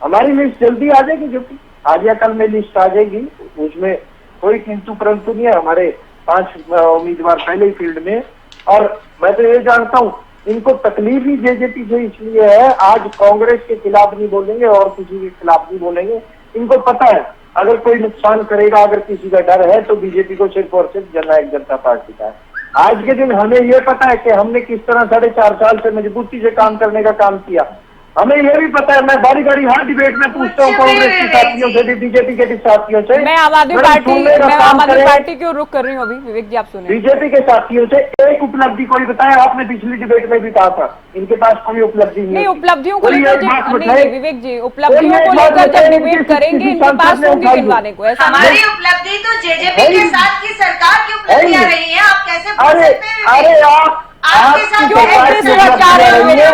हमारी लिस्ट जल्दी आ जाएगी, जो कि आज या कल में लिस्ट आ जाएगी, उसमें कोई किंतु परंतु नहीं है। हमारे 5 उम्मीदवार पहले ही फील्ड में, और मैं तो ये जानता हूँ इनको तकलीफ ही जेजेपी से इसलिए है, आज कांग्रेस के खिलाफ नहीं बोलेंगे और किसी के खिलाफ नहीं बोलेंगे। इनको पता है अगर कोई नुकसान करेगा, अगर किसी का डर है तो बीजेपी को सिर्फ और सिर्फ जननायक जनता पार्टी का है। आज के दिन हमें ये पता है कि हमने किस तरह 4.5 साल से मजबूती से काम करने का काम किया। हमें ये भी पता है, मैं बारी बारी हर डिबेट में पूछता हूँ कांग्रेस के साथियों से, बीजेपी के साथियों से। मैं आम आदमी पार्टी की ओर रुख कर रही हूँ अभी। विवेक जी आप सुनिए। बीजेपी के साथियों से एक उपलब्धि कोई बताया, आपने पिछली डिबेट में भी कहा था इनके पास कोई उपलब्धि नहीं। उपलब्धियों को लेकर नहीं विवेक जी, उपलब्धियों को लेकर जब डिबेट करेंगे इनके पास होंगी गिनवाने को। ऐसा हमारी उपलब्धि तो जेजेपी के साथ की सरकार की उपलब्धियां रही है, आप कैसे बोल सकते हैं? अरे आपके साथ क्यों मुद्दे से भटका रहे हैं? मुद्दे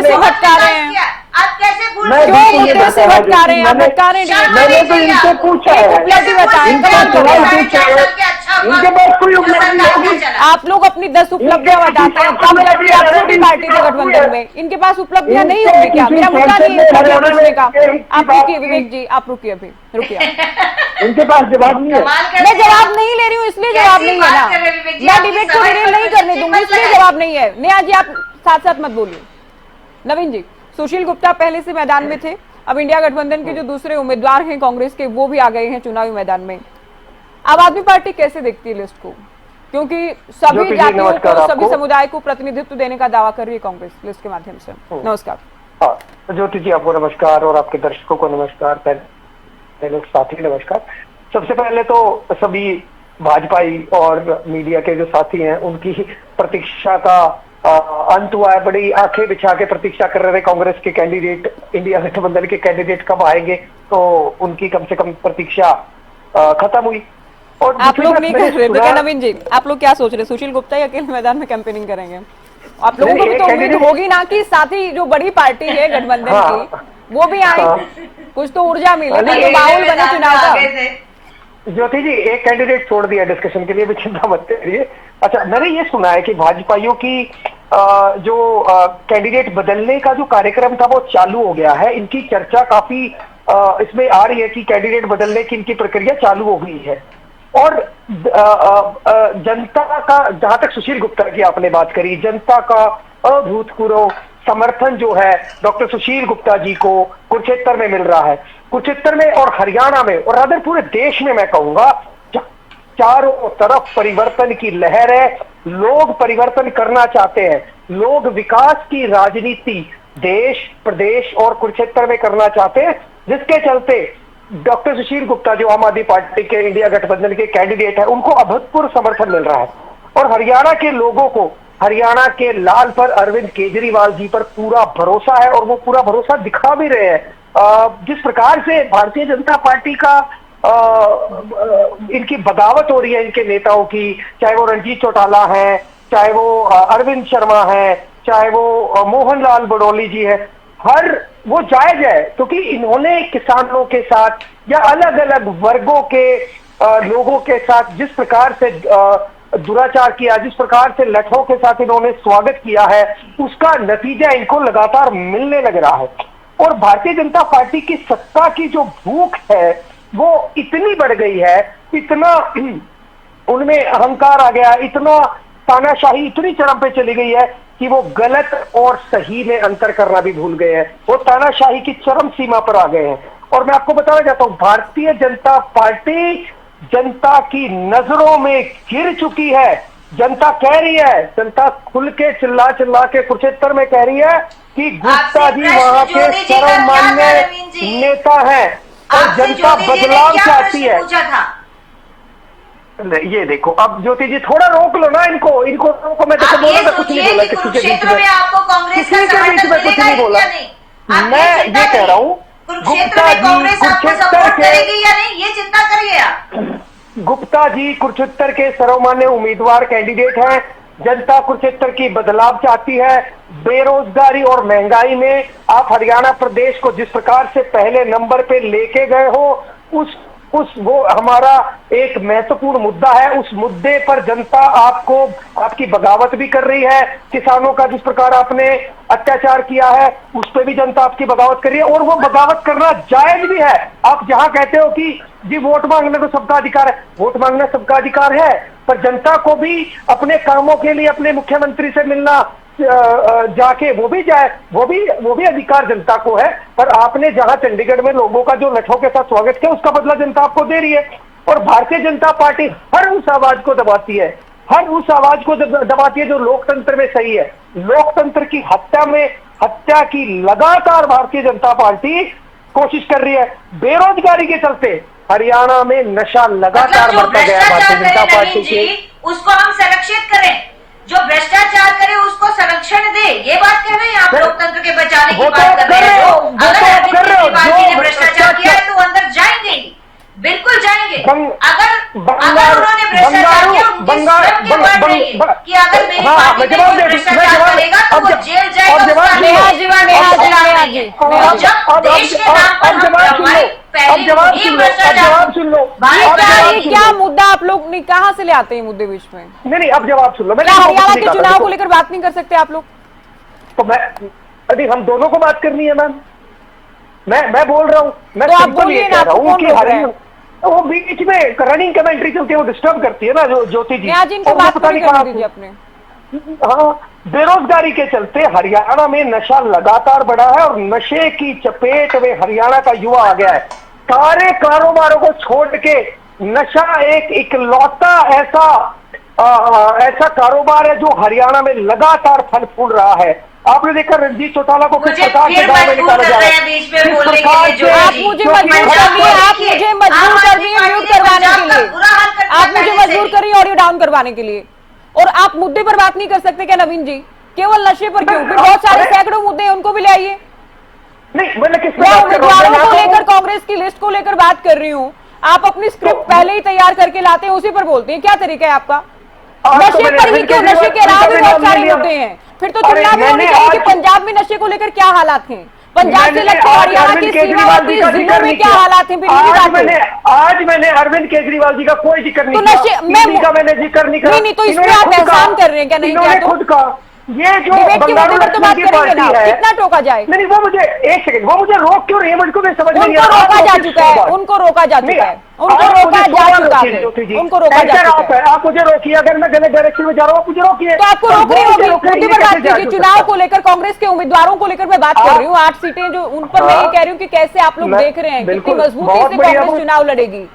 से भटका रहे हैं, आप कैसे भूल क्यों मुद्दे से भटका रहे हैं? भटका रहे हैं। मैंने तो इनसे पूछा है, उपलब्धि बताएं। इनके पास कोई उपलब्धि होगी? आप लोग अपनी 10 उपलब्धियां बताते हैं, कब लगती है आप छोटी पार्टी थी गठबंधन में, इनके पास उपलब्धियां नहीं होंगी क्या? मेरा मुद्दा नहीं है पूछने का। आप रुकिए विवेक जी, आप रुकिए, अभी रुकिए। इनके पास जवाब नहीं है। मैं जवाब नहीं ले रही हूँ इसलिए जवाब नहीं है ना, मैं डिबेट को डिटेल नहीं करने दूंगी इसलिए जवाब नहीं है। नेहा जी आप साथ साथ मत बोलिए। नवीन जी, सुशील गुप्ता पहले से मैदान में थे, अब इंडिया गठबंधन के जो दूसरे उम्मीदवार हैं कांग्रेस के वो भी आ गए हैं चुनावी मैदान में। आम आदमी पार्टी कैसे देखती है लिस्ट को, क्योंकि सभी जातियों को, सभी समुदाय को प्रतिनिधित्व देने का दावा कर रही है कांग्रेस लिस्ट के माध्यम से। नमस्कार। हाँ ज्योति जी आपको नमस्कार और आपके दर्शकों को नमस्कार, पहले साथी नमस्कार। सबसे पहले तो सभी भाजपाई और मीडिया के जो साथी हैं उनकी प्रतीक्षा का अंत हुआ है। बड़ी आंखें बिछा के प्रतीक्षा कर रहे थे कांग्रेस के कैंडिडेट, इंडिया गठबंधन के कैंडिडेट कब आएंगे, तो उनकी कम से कम प्रतीक्षा खत्म हुई। और आप लोग नहीं कर रहे तो क्या नवीन जी, आप लोग क्या सोच रहे? सुशील गुप्ता ही अकेले मैदान में कैंपेनिंग करेंगे? आप लोगों को भी तो उम्मीद होगी ना कि साथी जो बड़ी पार्टी है गठबंधन की वो भी आए, कुछ तो ऊर्जा मिले, तो माहौल बने चुनाव का। ज्योति जी एक कैंडिडेट छोड़ दिया डिस्कशन के लिए, भी चिंता मत करिए। अच्छा, मैंने ये सुना है कि भाजपाइयों की जो कैंडिडेट बदलने का जो कार्यक्रम था वो चालू हो गया है। इनकी चर्चा काफी इसमें आ रही है कि कैंडिडेट बदलने की इनकी प्रक्रिया चालू हो गई है। और जनता का, जहां तक सुशील गुप्ता की आपने बात करी, जनता का अभूतपूर्व समर्थन जो है डॉक्टर सुशील गुप्ता जी को कुरुक्षेत्र में मिल रहा है। कुरुक्षेत्र में और हरियाणा में और अदर पूरे देश में मैं कहूंगा चारों तरफ परिवर्तन की लहर है। लोग परिवर्तन करना चाहते हैं, लोग विकास की राजनीति देश, प्रदेश और कुरुक्षेत्र में करना चाहते हैं, जिसके चलते डॉक्टर सुशील गुप्ता जो आम आदमी पार्टी के इंडिया गठबंधन के कैंडिडेट है उनको अभूतपूर्व समर्थन मिल रहा है। और हरियाणा के लोगों को, हरियाणा के लाल पर, अरविंद केजरीवाल जी पर पूरा भरोसा है और वो पूरा भरोसा दिखा भी रहे हैं। जिस प्रकार से भारतीय जनता पार्टी का इनकी बगावत हो रही है इनके नेताओं की, चाहे वो रणजीत चौटाला है, चाहे वो अरविंद शर्मा है, चाहे वो मोहन लाल बड़ौली जी है, हर वो जायज है क्योंकि इन्होंने किसानों के साथ या अलग अलग वर्गों के लोगों के साथ जिस प्रकार से दुराचार किया, जिस प्रकार से लठों के साथ इन्होंने स्वागत किया है, उसका नतीजा इनको लगातार मिलने लग रहा है। और भारतीय जनता पार्टी की सत्ता की जो भूख है वो इतनी बढ़ गई है, इतना उनमें अहंकार आ गया, इतना तानाशाही इतनी चरम पे चली गई है कि वो गलत और सही में अंतर करना भी भूल गए हैं। वो तानाशाही की चरम सीमा पर आ गए हैं। और मैं आपको बताना चाहता हूं, भारतीय जनता पार्टी जनता की नजरों में गिर चुकी है। जनता कह रही है, जनता खुल के चिल्ला चिल्ला के कुरुक्षेत्र में कह रही है कि गुप्ता जी वहां के सर्वमान्य नेता हैं और जनता बदलाव चाहती है। ये देखो, अब ज्योति जी थोड़ा रोक लो ना इनको रोको। मैं देखो बोला था, कुछ नहीं बोला किसी के बीच में, किसी के बीच में कुछ नहीं बोला। मैं ये कह रहा हूँ गुप्ता जी कुरुक्षेत्र के, ये चिंता करिए आप। गुप्ता जी कुरुक्षेत्र के सर्वमान्य उम्मीदवार कैंडिडेट हैं। जनता कुरुक्षेत्र की बदलाव चाहती है। बेरोजगारी और महंगाई में आप हरियाणा प्रदेश को जिस प्रकार से पहले नंबर पे लेके गए हो, वो हमारा एक महत्वपूर्ण मुद्दा है। उस मुद्दे पर जनता आपकी बगावत भी कर रही है। किसानों का जिस प्रकार आपने अत्याचार किया है उस पर भी जनता आपकी बगावत कर रही है और वो बगावत करना जायज भी है। आप जहां कहते हो कि जी वोट मांगना तो सबका अधिकार है, वोट मांगना सबका अधिकार है, पर जनता को भी अपने कामों के लिए अपने मुख्यमंत्री से मिलना जाके वो भी अधिकार जनता को है। पर आपने जहां चंडीगढ़ में लोगों का जो लठों के साथ स्वागत किया उसका बदला जनता आपको दे रही है। और भारतीय जनता पार्टी हर उस आवाज को दबाती है, हर उस आवाज को दबाती है जो लोकतंत्र में सही है। लोकतंत्र की हत्या की लगातार भारतीय जनता पार्टी कोशिश कर रही है। बेरोजगारी के चलते हरियाणा में नशा लगातार बढ़ता गया भारतीय जनता पार्टी के। उसको हम संरक्षित करें, जो भ्रष्टाचार करे उसको संरक्षण दे, ये बात कह रहे हैं आप। लोकतंत्र के बचाने की बात कर रहे हैं। अगर अरविंद केजरीवाल जी ने भ्रष्टाचार किया है तो अंदर जाएंगे ही, बिल्कुल जाएंगे। अगर उन्होंने भ्रष्टाचार किया, उनकी स्वयं की बात रही है कि अगर मेरी पार्टी में भ्रष्टाचार करेगा तो वो जेल जाएगा। जब देश के नाम पर हम दवाई पहले ही भ्रष्टाचार सुन लो। क्या मुद्दा आप लोग कहाँ से ले आते हैं मुद्दे बीच में? नहीं, अब जवाब सुन लो। क्या हरियाणा के चुनाव को लेकर बात नहीं कर सकते आप लोग? तो अभी हम दोनों को बात करनी है मैम। मैं बोल रहा हूँ, मैं तो आप बोलिए ना, आपको कौन रोक रहा है? वो बीच में रनिंग कमेंट्री चलती है, वो डिस्टर्ब करती है ना जो ज्योति जी। आज इनको बात नहीं करने दीजिए अपने। हाँ, बेरोजगारी के चलते हरियाणा में नशा लगातार बढ़ा है और नशे की चपेट में हरियाणा का युवा आ गया है। सारे कारोबारों को छोड़ के नशा एक इकलौता ऐसा कारोबार है जो हरियाणा में लगातार फल फूल रहा है। आपने देखा रणजीत चौटाला को किस प्रकार से गांव में निकाला जा रहा है। आप मुझे मजबूर कर दिए, आप मुझे मजबूर कर दिए म्यूट करवाने के लिए, आप मुझे मजबूर करिए ऑडियो डाउन करवाने के लिए। और आप मुद्दे पर बात नहीं कर सकते क्या नवीन जी? केवल नशे पर क्यों? फिर बहुत सारे सैकड़ों मुद्दे हैं, उनको भी ले आइए। नहीं, मैं उम्मीदवारों को लेकर, कांग्रेस की लिस्ट को लेकर बात कर रही हूँ। आप अपनी स्क्रिप्ट पहले ही तैयार करके लाते हैं, उसी पर बोलते हैं। क्या तरीका है आपका? नशे पर ही क्यों? नशे के अलावा भी बहुत सारे मुद्दे हैं। फिर तो तुलना भी होनी चाहिए कि पंजाब में नशे को लेकर क्या हालात हैं, पंजाब से लगते हरियाणा के सीमावर्ती जिलों में क्या हालात हैं। आज मैंने अरविंद केजरीवाल जी का कोई जिक्र नहीं किया, का मैंने जिक्र नहीं करा। नहीं, तो इसमें आप एहसान कर रहे हैं क्या? नहीं किया खुद का। ये जो बंगाल तो बात करेंगे ना, कितना टोका जाए? नहीं, वो मुझे एक सेकंड, वो मुझे रोक क्यों रही है मुझको नहीं समझ में नहीं आ रहा। रोका जा चुका है, उनको रोका जा चुका है, उनको रोका जा चुका है, उनको रोका जा चुका है। आप मुझे रोकिए, अगर मैं गलत डायरेक्शन में जा रहा हूँ मुझे रोकिए। तो आपको रोक रही होगी। मुद्दे पर बात कीजिए, चुनाव को लेकर, कांग्रेस के उम्मीदवारों को लेकर मैं बात कर रही हूँ। 8 सीटें जो उन पर मैं ये कह रही हूँ कि कैसे आप लोग देख रहे हैं, कितनी मजबूती से कांग्रेस चुनाव लड़ेगी।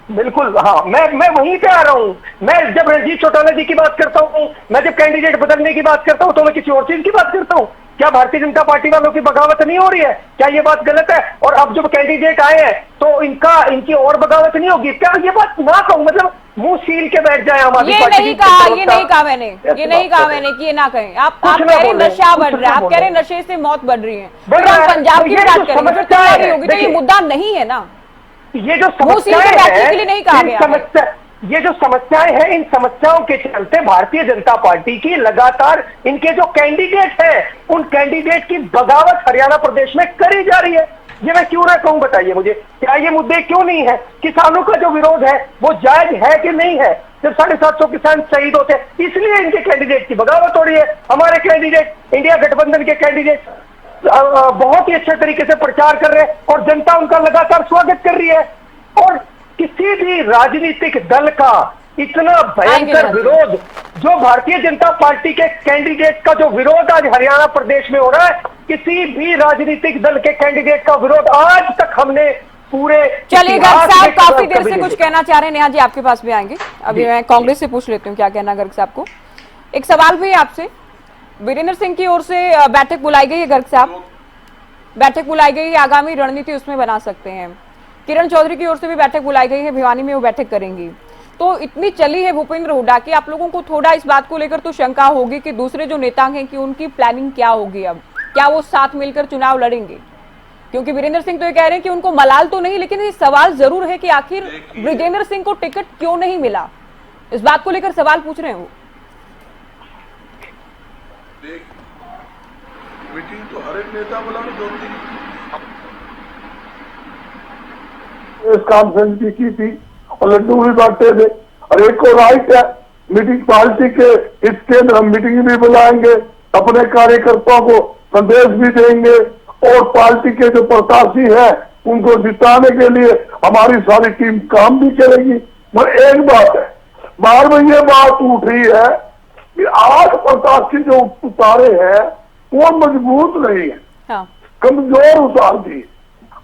बिल्कुल, हाँ, मैं वहीं पे आ रहा हूँ। मैं जब रणजीत चौटाला जी की बात करता हूँ, मैं जब कैंडिडेट बदलने की बात करता हूँ, तो मैं किसी और चीज की बात करता हूँ। क्या भारतीय जनता पार्टी वालों की बगावत नहीं हो रही है? क्या ये बात गलत है? और अब जब कैंडिडेट आए हैं तो इनकी और बगावत नहीं होगी क्या? ये बात ना कहूँ, मतलब मुंह सील के बैठ जाए हमारी पार्टी। ये नहीं कहा मैंने कि ये ना कहें। आप कह रहे हैं नशा बढ़ रहा है, आप कह रहे हैं नशे से मौत बढ़ रही है। पंजाब की बात करेंगे तो ये मुद्दा नहीं है ना। ये जो समस्याएं हैं, इन समस्याओं के चलते भारतीय जनता पार्टी की लगातार इनके जो कैंडिडेट हैं, उन कैंडिडेट की बगावत हरियाणा प्रदेश में करी जा रही है। ये मैं क्यों ना कहूं, बताइए मुझे, क्या ये मुद्दे क्यों नहीं है? किसानों का जो विरोध है वो जायज है कि नहीं है? जब 750 किसान शहीद होते हैं इसलिए इनके कैंडिडेट की बगावत हो रही है। हमारे कैंडिडेट, इंडिया गठबंधन के कैंडिडेट बहुत ही अच्छे तरीके से प्रचार कर रहे हैं और जनता उनका लगातार स्वागत कर रही है। और किसी भी राजनीतिक दल का इतना भयंकर विरोध, जो भारतीय जनता पार्टी के कैंडिडेट का जो विरोध आज हरियाणा प्रदेश में हो रहा है, किसी भी राजनीतिक दल के कैंडिडेट का विरोध आज तक हमने पूरे। चलिए गर्ग साहब, काफी देर से कुछ कहना चाह रहे हैं। नेहा जी आपके पास भी आएंगे। अभी मैं कांग्रेस से पूछ लेती हूँ क्या कहना गर्ग साहब को। एक सवाल भी आपसे, वीरेंद्र सिंह की ओर से बैठक बुलाई गई है। गर्ग साहब, बैठक बुलाई गई है, आगामी रणनीति उसमें बना सकते हैं। किरण चौधरी की ओर से भी बैठक बुलाई गई है, भिवानी में वो बैठक करेंगी। तो इतनी चली है भूपेंद्र हुड्डा की, आप लोगों को थोड़ा इस बात को लेकर तो शंका होगी कि दूसरे जो नेता हैं कि उनकी प्लानिंग क्या होगी, अब क्या वो साथ मिलकर चुनाव लड़ेंगे? क्योंकि वीरेंद्र सिंह तो ये कह रहे हैं कि उनको मलाल तो नहीं, लेकिन ये सवाल जरूर है कि आखिर ब्रिजेंद्र सिंह को टिकट क्यों नहीं मिला, इस बात को लेकर सवाल पूछ रहे हैं वो। मीटिंग तो हर एक नेता बुलाने जोड़ती कॉन्फ्रेंस भी की थी और लड्डू भी बांटे थे और एक को राइट है मीटिंग पार्टी के इसके अंदर हम मीटिंग भी बुलाएंगे, अपने कार्यकर्ताओं को संदेश भी देंगे और पार्टी के जो प्रत्याशी है उनको जिताने के लिए हमारी सारी टीम काम भी करेगी। मगर एक बात है, बार में ये बात उठ रही है कि 8 प्रत्याशी जो उतारे हैं वो मजबूत नहीं है, हाँ। कमजोर उतार दी।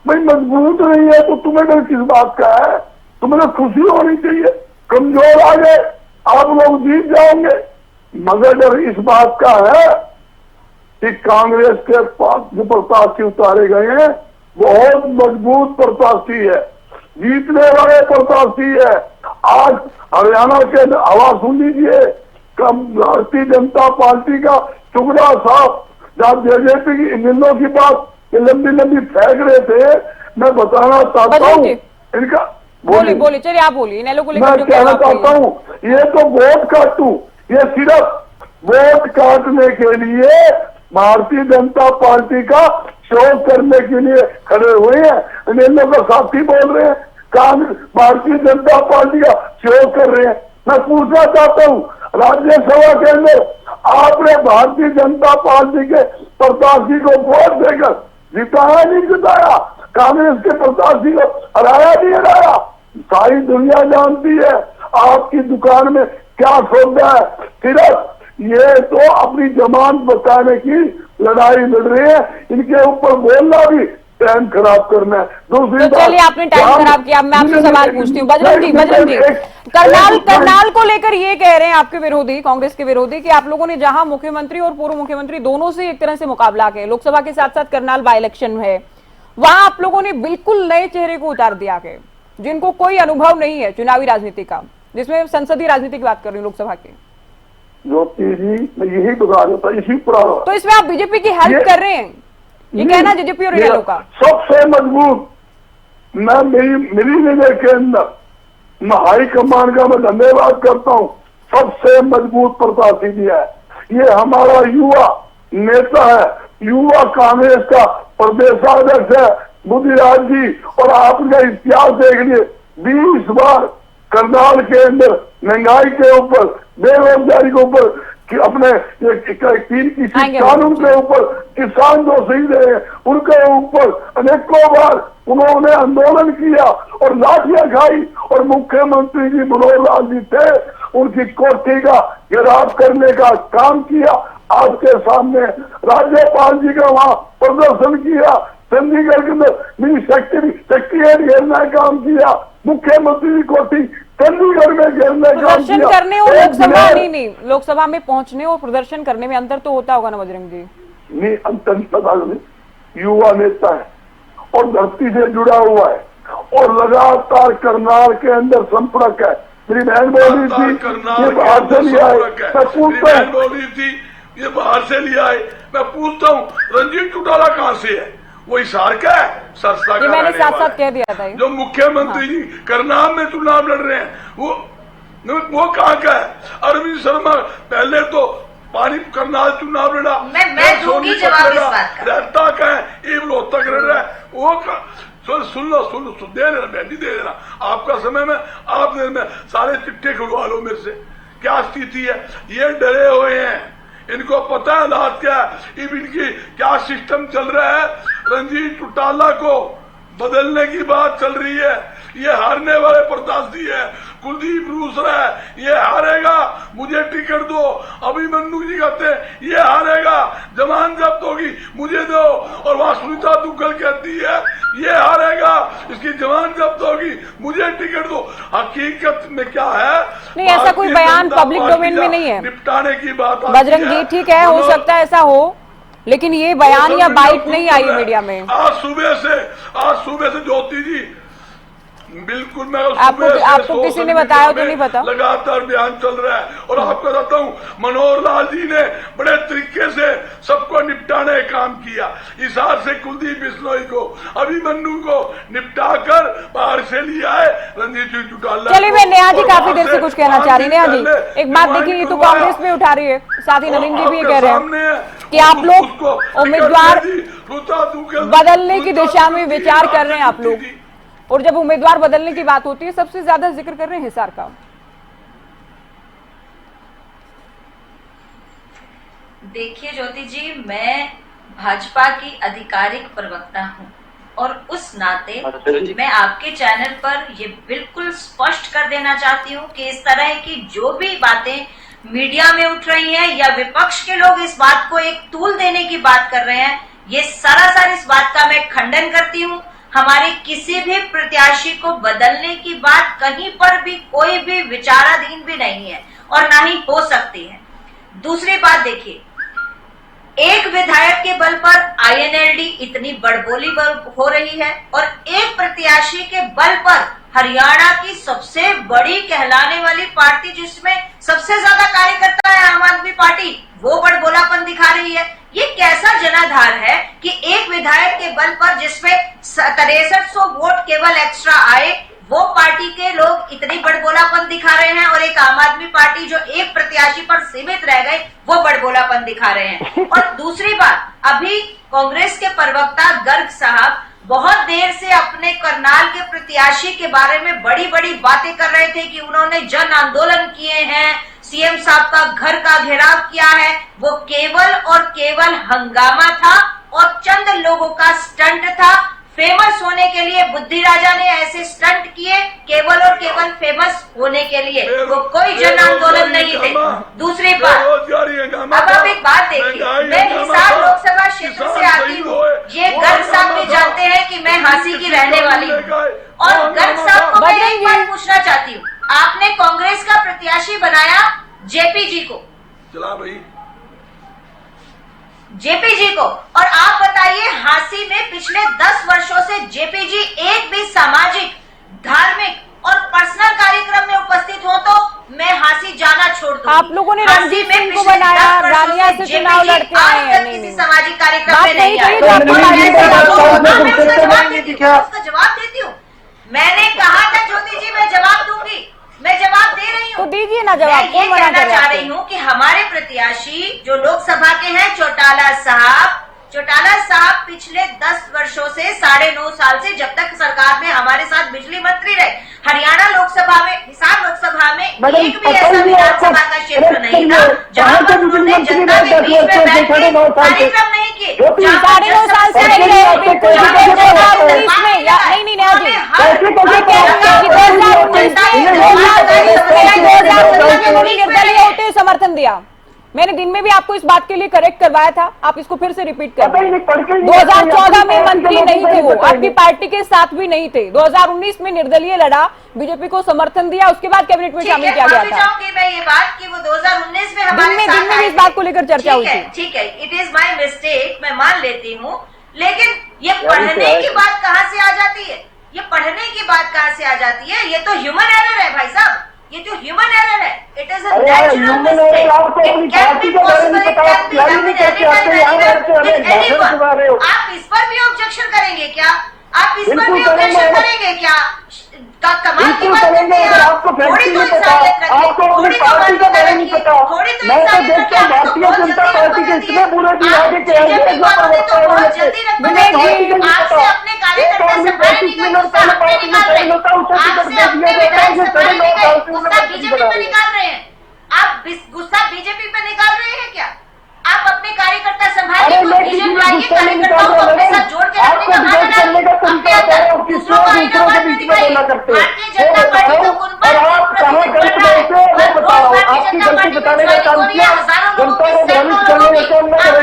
भाई मजबूत नहीं है तो तुम्हें डर किस बात का है? तुम्हें तो खुशी होनी चाहिए। कमजोर आ गए, आप लोग जीत जाओगे। मगर डर इस बात का है कि कांग्रेस के पास जो प्रत्याशी उतारे गए हैं बहुत मजबूत प्रत्याशी है, जीतने वाले प्रत्याशी है। आज हरियाणा के आवाज सुन लीजिए, भारतीय जनता पार्टी का टुकड़ा साहब जहाँ बीजेपी की इंजनों की बात लंबी लंबी फेंक रहे थे, मैं बताना चाहता हूँ इनका बोलिए चलिए आप बोलिए। मैं कहना चाहता हूँ ये तो वोट काटू, ये सिर्फ वोट काटने के लिए भारतीय जनता पार्टी का शो करने के लिए खड़े हुए हैं। इन लोग का साथी बोल रहे हैं कांग्रेस भारतीय जनता पार्टी का शो कर रहे हैं। मैं पूछना चाहता हूँ राज्यसभा के अंदर आपने भारतीय जनता पार्टी के प्रत्याशी को वोट देकर जिताया नहीं जिताया, कांग्रेस के प्रत्याशी को हराया नहीं हराया। सारी दुनिया जानती है आपकी दुकान में क्या सौदा है। सिर्फ ये तो अपनी जमानत बचाने की लड़ाई लड़ रहे हैं, इनके ऊपर बोलना भी टाइम खराब करना है। दूसरी तो चलिए आपने टाइम खराब किया। मैं आपसे सवाल पूछती हूँ बजरंग जी करनाल को लेकर ये कह रहे हैं आपके विरोधी, कांग्रेस के विरोधी, कि आप लोगों ने जहां मुख्यमंत्री और पूर्व मुख्यमंत्री दोनों से एक तरह से मुकाबला किया, लोकसभा के साथ साथ करनाल बाई इलेक्शन है, वहां आप लोगों ने बिल्कुल नए चेहरे को उतार दिया है जिनको कोई अनुभव नहीं है चुनावी राजनीति का, जिसमें संसदीय राजनीति की बात कर रही हूँ लोकसभा की। ज्योति जी मैं यही बता रहा था, इसी पुराना तो इसमें आप बीजेपी की हेल्प कर रहे हैं, ये कहना बीजेपी और इनेलो का। सबसे मजबूत मैं मेरी नजर के अंदर मैं हाईकमान का मैं धन्यवाद करता हूँ, सबसे मजबूत प्रत्याशी दिया है। ये हमारा युवा नेता है, युवा कांग्रेस का प्रदेशाध्यक्ष है बुद्धिराज जी। और आपने इतिहास देख लिए 20 बार करनाल के अंदर महंगाई के ऊपर, बेरोजगारी के ऊपर, कि अपने कानून के ऊपर किसान जो शहीद हैं उनके ऊपर अनेकों बार उन्होंने आंदोलन किया और लाठियां खाई। और मुख्यमंत्री जी मनोहर लाल जी थे, उनकी कोठी का घेराव करने का काम किया। आपके सामने राज्यपाल जी का वहां प्रदर्शन किया, चंडीगढ़ के अंदर मेरी सेक्रेटरी घेरने का काम किया, मुख्यमंत्री की कोठी चंडीगढ़ में घेरने का काम किया। करने और लोकसभा नहीं लोकसभा में पहुंचने और प्रदर्शन करने में अंतर तो होता होगा ना बजरंग जी? नहीं अंतर पता नहीं, युवा नेता है और धरती से जुड़ा हुआ है और लगातार करनाल के अंदर संपर्क है। मेरी बहन बोल रही थी ये बाहर से लिया है, मैं पूछता हूँ ये बाहर से लिया है, मैं पूछता हूँ रंजीत चौटाला कहाँ से है? वो हिसार का है, सरसा का मैंने साथ साथ कह दिया था जो मुख्यमंत्री जी करनाल में चुनाव लड़ रहे हैं वो कहाँ का है? अरविंद शर्मा पहले तो पानी करनाल चुनाव लड़ा, मैं दूंगी जवाब इस बात का। रहता का है ये रोहतक लड़ रहा है, वो सुन लो दे देना, मैं भी दे देना आपका समय में, आप में सारे चिट्ठे खुलवा लो मेरे से। क्या स्थिति है, ये डरे हुए हैं, इनको पता है हालात क्या है, इनकी क्या सिस्टम चल रहा है। रंजीत चौटाला को बदलने की बात चल रही है, ये हारने वाले प्रत्याशी है, कुलदीप रूसरा है, ये हारेगा, मुझे टिकट दो। अभिमन्यु जी कहते हैं ये हारेगा, जमानत जब्त होगी मुझे दो। और वहाँ सुनीता दुग्गल कहती है ये हारेगा, इसकी जमानत जब्त होगी, मुझे टिकट दो। हकीकत में क्या है? नहीं ऐसा कोई बयान पब्लिक डोमेन में नहीं है, निपटाने की बात बजरंग जी ठीक है, हो सकता है ऐसा हो, लेकिन ये बयान या बाइट नहीं आई मीडिया में। आज सुबह से ज्योति जी बिल्कुल मैं आपको किसी ने बताया तो नहीं पता? लगातार बयान चल रहा है और आपको बताता हूँ मनोहर लाल जी ने बड़े तरीके से सबको निपटाने का काम किया। हिसार से कुलदीप बिश्नोई को, अभिमन्यु को निपटा कर बाहर से लिया है रंजीत सिंह चौटाला। चलिए मैं नेहा जी काफी देर से कुछ कहना चाह रही। नेहा जी एक बात देखिए, ये तो कांग्रेस पे उठा रही है, साथ ही नवीन जी भी ये कह रहे हैं कि आप लोग उम्मीदवार बदलने की दिशा में विचार कर रहे हैं आप लोग, और जब उम्मीदवार बदलने की बात होती है सबसे ज्यादा जिक्र कर रहे हैं हिसार का। देखिए ज्योति जी, मैं भाजपा की आधिकारिक प्रवक्ता हूं और उस नाते मैं आपके चैनल पर ये बिल्कुल स्पष्ट कर देना चाहती हूं कि इस तरह की जो भी बातें मीडिया में उठ रही हैं या विपक्ष के लोग इस बात को एक तूल देने की बात कर रहे हैं, ये सरासर इस बात का मैं खंडन करती हूं। हमारे किसी भी प्रत्याशी को बदलने की बात कहीं पर भी कोई भी विचाराधीन भी नहीं है। और ना ही हो सकती है। दूसरी बात देखिए, एक विधायक के बल पर आईएनएलडी इतनी बड़बोली हो रही है और एक प्रत्याशी के बल पर हरियाणा की सबसे बड़ी कहलाने वाली पार्टी जिसमें सबसे ज्यादा कार्यकर्ता है आम आदमी पार्टी, वो बड़बोलापन दिखा रही है। ये कैसा जनाधार है कि एक विधायक के बल पर जिसमें 6300 वोट केवल एक्स्ट्रा आए, वो पार्टी के लोग इतनी बड़बोलापन दिखा रहे हैं और एक आम आदमी पार्टी जो एक प्रत्याशी पर सीमित रह गए वो बड़बोलापन दिखा रहे हैं। और दूसरी बात, अभी कांग्रेस के प्रवक्ता गर्ग साहब बहुत देर से अपने करनाल के प्रत्याशी के बारे में बड़ी बड़ी बातें कर रहे थे कि उन्होंने जन आंदोलन किए हैं, सीएम साहब का घर का घेराव किया है। वो केवल और केवल हंगामा था और चंद लोगों का स्टंट था। फेमस होने के लिए बुद्धि राजा ने ऐसे स्टंट किए, केवल और केवल फेमस होने के लिए, वो कोई जन आंदोलन नहीं थे। दूसरी बात, अब आप एक बात देखिए, मैं हिसार लोकसभा क्षेत्र से आती हूँ, ये गर्ग साहब भी जानते हैं कि मैं हांसी की रहने वाली हूँ और गर्ग साहब को मैं एक बात पूछना चाहती हूँ, आपने कांग्रेस का प्रत्याशी बनाया जेपी जी को और आप बताइए हांसी में पिछले 10 वर्षों से जेपी जी एक भी सामाजिक, धार्मिक और पर्सनल कार्यक्रम में उपस्थित हो तो मैं हांसी जाना छोड़ दूंगी। आप लोगों ने रणजीत सिंह को बनाया, रानिया से चुनाव लड़ते हैं, किसी सामाजिक कार्यक्रम में नहीं आए। उसका जवाब देती हूँ, मैंने कहा था ज्योति जी मैं जवाब दूंगी, मैं जवाब दे रही हूँ, तो दीजिए ना जवाब। मैं ये कहना चाह रही हूँ कि हमारे प्रत्याशी जो लोकसभा के हैं चौटाला साहब पिछले 10 वर्षों से 9.5 साल से, जब तक सरकार में हमारे साथ बिजली मंत्री रहे, हरियाणा लोकसभा में, हिसार लोकसभा में एक भी ऐसा विधानसभा का क्षेत्र नहीं था जहाँ पर उन्होंने जनता के बीच में बैठ के कार्यक्रम नहीं किए। 9.5 साल से नहीं रहे, बिल्कुल 2019 में या नहीं निर्दलीय होते हुए समर्थन दिया। मैंने दिन में भी आपको इस बात के लिए करेक्ट करवाया था, आप इसको फिर से रिपीट कर। 2014 में मंत्री नहीं थे वो, आपकी पार्टी के साथ भी नहीं थे। 2019 में निर्दलीय लड़ा, बीजेपी को समर्थन दिया, उसके बाद कैबिनेट में शामिल किया गया था। मैं ये बात कि वो 2019 में हमारे दिन में भी इस बात को लेकर चर्चा हुई थी। ठीक है, इट इज माई मिस्टेक, मैं मान लेती हूँ, लेकिन ये पढ़ने की बात कहाँ से आ जाती है? ये पढ़ने की बात कहाँ से आ जाती है? ये तो ह्यूमन एरर है भाई साहब, ये तो ह्यूमन एरर है। It is a natural mistake, it can be possible, it can be anyone. आप इस पर भी ऑब्जेक्शन करेंगे क्या? आप इस पर भी ऑब्जेक्शन करेंगे क्या? कमाल की बात करते हैं आप, थोड़ी तो इंसानियत रखिए, थोड़ी तो मानवता रखिए, थोड़ी तो इंसानियत रखिए। आप तो बहुत जल्दी बोल देती है, आप बीजेपी वालों तो बहुत जल्दी रख, आपसे अपने कार्यकर्ता संभाल नहीं गए, गुस्सा अपने निकाल रहे हैं, आपसे अपने विधायक संभाल नहीं गए, गुस्सा बीजेपी पे निकाल रहे हैं। आप गुस्सा बीजेपी पे निकाल रहे हैं क्या? आप अपने कार्यकर्ता संभालिए, विजन लाइए, कार्यकर्ताओं को अपने साथ जोड़ के रखने का भाग डालिए, अपने अंदर दूसरों को आईना मत दिखाइए। भारतीय जनता पार्टी तो उन पर प्रतिबंध कर रहा है, रोज भारतीय जनता पार्टी में ज्वाइनिंग हो रही है, हजारों लोगों की, सैकड़ों लोगों की। आप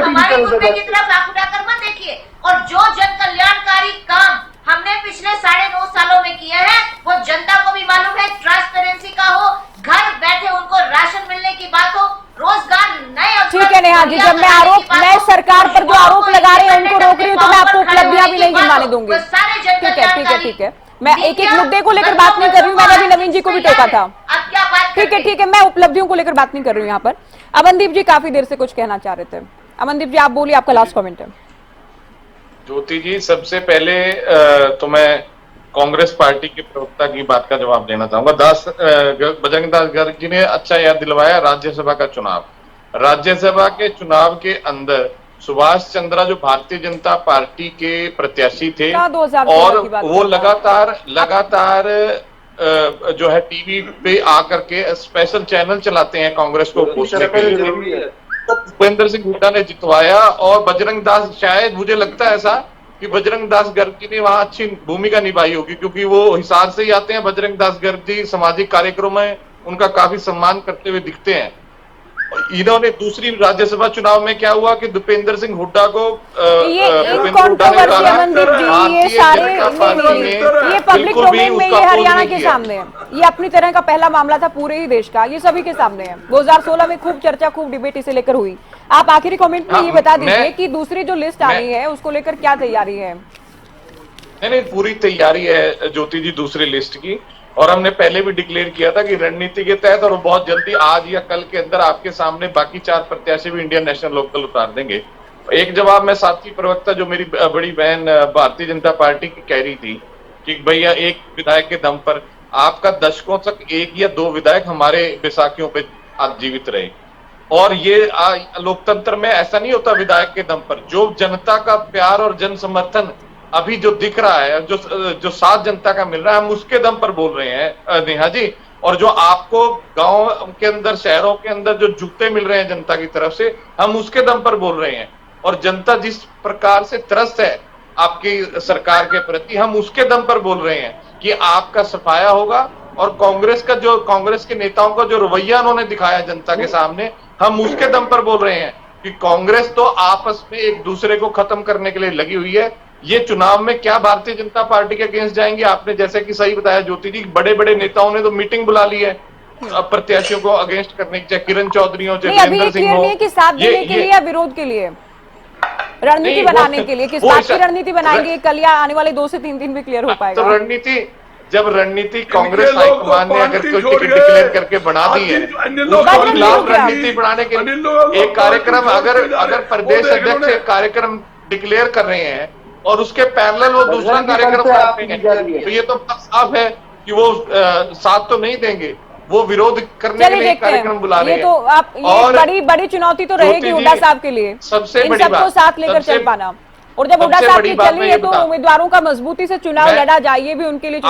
हमारे मुद्दे की तरफ आंख उठाकर मत देखिए। और जो जन कल्याणकारी काम हमने पिछले 9.5 सालों में किए हैं, वो जनता को भी मालूम है। ट्रांसपेरेंसी का हो, घर बैठे उनको राशन मिलने की बात हो, रोजगार नए अवसर। ठीक है नेहा जी, जब मैं सरकार पर जो आरोप लगा रहे हैं उनको रोक रही हूँ तो मैं आपको उपलब्धियां भी नहीं गिनवाने दूंगी। ठीक है, मैं एक मुद्दे को लेकर बात नहीं कर रही हूँ, मैंने अभी नवीन जी को भी टोका था। ठीक है, मैं उपलब्धियों को लेकर बात नहीं कर रही हूँ यहाँ पर। अमनदीप जी काफी देर से कुछ कहना चाह रहे थे। अमनदीप जी आप बोलिए, आपका लास्ट कमेंट है। ज्योति जी, सबसे पहले तो मैं कांग्रेस पार्टी के प्रवक्ता की बात का जवाब देना चाहूंगा। बजरंग दास गर्ग जी ने अच्छा याद दिलवाया राज्यसभा का चुनाव। राज्यसभा के चुनाव के अंदर सुभाष चंद्रा जो भारतीय जनता पार्टी के प्रत्याशी थे और वो लगातार जो है टीवी पे आकर के स्पेशल चैनल चलाते हैं कांग्रेस को पूछने के लिए। तो भूपेंद्र सिंह हुड्डा ने जितवाया और बजरंग दास, शायद मुझे लगता है ऐसा कि बजरंग दास गर्ग जी ने वहां अच्छी भूमिका निभाई होगी, क्योंकि वो हिसार से ही आते हैं। बजरंग दास गर्ग जी सामाजिक कार्यक्रमों में उनका काफी सम्मान करते हुए दिखते हैं। इन्होंने दूसरी राज्यसभा चुनाव में क्या हुआ कि भूपेंद्र सिंह हुड्डा को ये कंट्रोवर्सी अमनदीप जी, ये सारे ये पब्लिक डोमेन में, ये हरियाणा के सामने है, ये अपनी तरह का पहला मामला था पूरे ही देश का, ये सभी के सामने है। 2016 में खूब चर्चा, खूब डिबेट इसे लेकर हुई। आप आखिरी कमेंट में ये बता दीजिए कि दूसरी जो लिस्ट आनी है उसको लेकर क्या तैयारी है? नहीं, पूरी तैयारी है ज्योति जी दूसरी लिस्ट की, और हमने पहले भी डिक्लेयर किया था कि रणनीति के तहत, और बहुत जल्दी आज या कल के अंदर आपके सामने बाकी 4 प्रत्याशी भी इंडियन नेशनल लोकदल उतार देंगे। एक जवाब मैं साथी प्रवक्ता जो मेरी बड़ी बहन भारतीय जनता पार्टी की कह रही थी कि भैया एक विधायक के दम पर आपका दशकों तक 1 या 2 विधायक हमारे बैसाखियों पे आज जीवित रहे, और ये लोकतंत्र में ऐसा नहीं होता विधायक के दम पर। जो जनता का प्यार और जन समर्थन अभी जो दिख रहा है, जो साथ जनता का मिल रहा है, हम उसके दम पर बोल रहे हैं नेहा जी। और जो आपको गांव के अंदर, शहरों के अंदर जो जूते मिल रहे हैं जनता की तरफ से, हम उसके दम पर बोल रहे हैं। और जनता जिस प्रकार से त्रस्त है आपकी सरकार के प्रति, हम उसके दम पर बोल रहे हैं कि आपका सफाया होगा। और कांग्रेस के नेताओं का जो रवैया उन्होंने दिखाया जनता के सामने, हम उसके दम पर बोल रहे हैं कि कांग्रेस तो आपस में एक दूसरे को खत्म करने के लिए लगी हुई है। ये चुनाव में क्या भारतीय जनता पार्टी के अगेंस्ट जाएंगे? आपने जैसे कि सही बताया ज्योति जी, बड़े बड़े नेताओं ने तो मीटिंग बुला ली है प्रत्याशियों को अगेंस्ट करने की, चाहे किरण चौधरी हो, चाहे वीरेंद्र सिंह हो। कि साथ देने के लिए या विरोध के लिए, रणनीति बनाने के लिए, किस बात की रणनीति बनाएंगे कल या आने वाले 2 से 3 दिन में क्लियर हो पाएगा? तो रणनीति कांग्रेस हाईकमान ने अगर कोई टिकट डिक्लेयर करके बना दी है, उसके खिलाफ रणनीति बनाने के एक कार्यक्रम, अगर प्रदेश अध्यक्ष एक कार्यक्रम डिक्लेयर कर रहे हैं और उसके पैरेलल वो दूसरा कार्यक्रम कर रहे हैं, तो ये तो साफ है कि वो साथ तो नहीं देंगे, वो विरोध करने के लिए कार्यक्रम बुला रहे हैं। तो आप ये बड़ी चुनौती तो रहेगी हुड्डा साहब के लिए, सबसे बड़ी बात साथ लेकर चल पाना। और जब हुड्डा साहब की चल रही है तो उम्मीदवारों का मजबूती से चुनाव लड़ा जाए, ये भी उनके लिए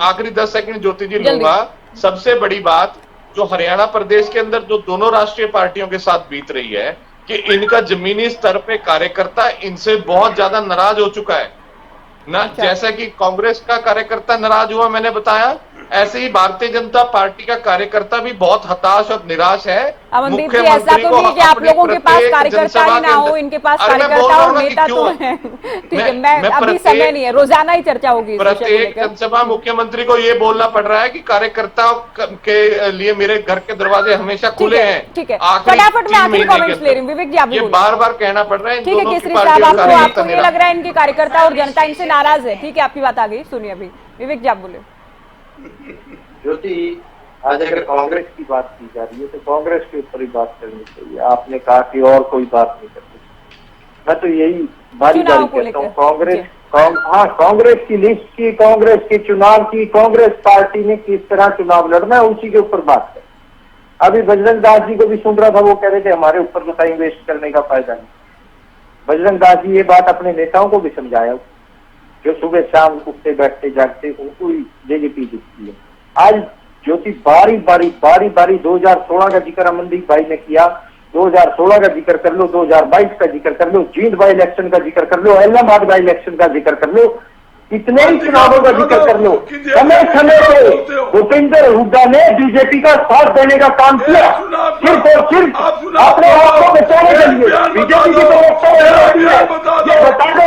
आखिरी 10 सेकंड ज्योति जी लूंगा। सबसे बड़ी बात जो हरियाणा प्रदेश के अंदर जो दोनों राष्ट्रीय पार्टियों के साथ बीत रही है कि इनका जमीनी स्तर पे कार्यकर्ता इनसे बहुत ज्यादा नाराज हो चुका है ना। जैसा कि कांग्रेस का कार्यकर्ता नाराज हुआ, मैंने बताया, ऐसे ही भारतीय जनता पार्टी का कार्यकर्ता भी बहुत हताश और निराश है। अमनदीप जी, ऐसा तो नहीं कि आप लोगों के पास कार्यकर्ता ही ना हो, इनके पास कार्यकर्ता और नेता तो हैं। ठीक है, मैं अभी समय नहीं है, रोजाना ही चर्चा होगी। प्रत्येक जनसभा मुख्यमंत्री को ये बोलना पड़ रहा है कि कार्यकर्ताओं के लिए मेरे घर के दरवाजे हमेशा खुले हैं। ठीक है, फटाफट मैं आखिरी कमेंट्स ले रही हूँ। विवेक जी, आप ये बार क्या पड़ रहा है। ठीक है केसरी साहब, आपको ये लग रहा है इनके कार्यकर्ता और जनता इनसे नाराज है? ठीक है, आपकी बात आ गई, सुनिए अभी। विवेक जी, आप बोले। ज्योति, आज अगर कांग्रेस की बात की जा रही है तो कांग्रेस के ऊपर ही बात करनी चाहिए। आपने कहा कि और कोई बात नहीं करती, मैं तो यही बारी बारी कहता हूँ। कांग्रेस की लिस्ट की, कांग्रेस के चुनाव की, कांग्रेस पार्टी ने किस तरह चुनाव लड़ना है उसी के ऊपर बात कर। अभी बजरंग दास जी को भी सुन रहा था, वो कह रहे थे हमारे ऊपर तो टाइम वेस्ट करने का फायदा नहीं। बजरंग दास जी ये बात अपने नेताओं को भी समझाया, जो सुबह शाम उठते बैठते जागते उनको ही जेजेपी दिखती है। आज ज्योति बारी बारी 2016 का जिक्र अमनदीप भाई ने किया, 2016 का जिक्र कर लो, 2022 का जिक्र कर लो, जींद बाई इलेक्शन का जिक्र कर लो, इलाहाबाद बाई इलेक्शन का जिक्र कर लो, इतने ही चुनावों का जिक्र कर लो। समय पे भूपेंद्र हुड्डा ने बीजेपी का साथ देने का काम किया, सिर्फ और सिर्फ अपने आप को बचाने के लिए। बीजेपी की तो ये बता दो,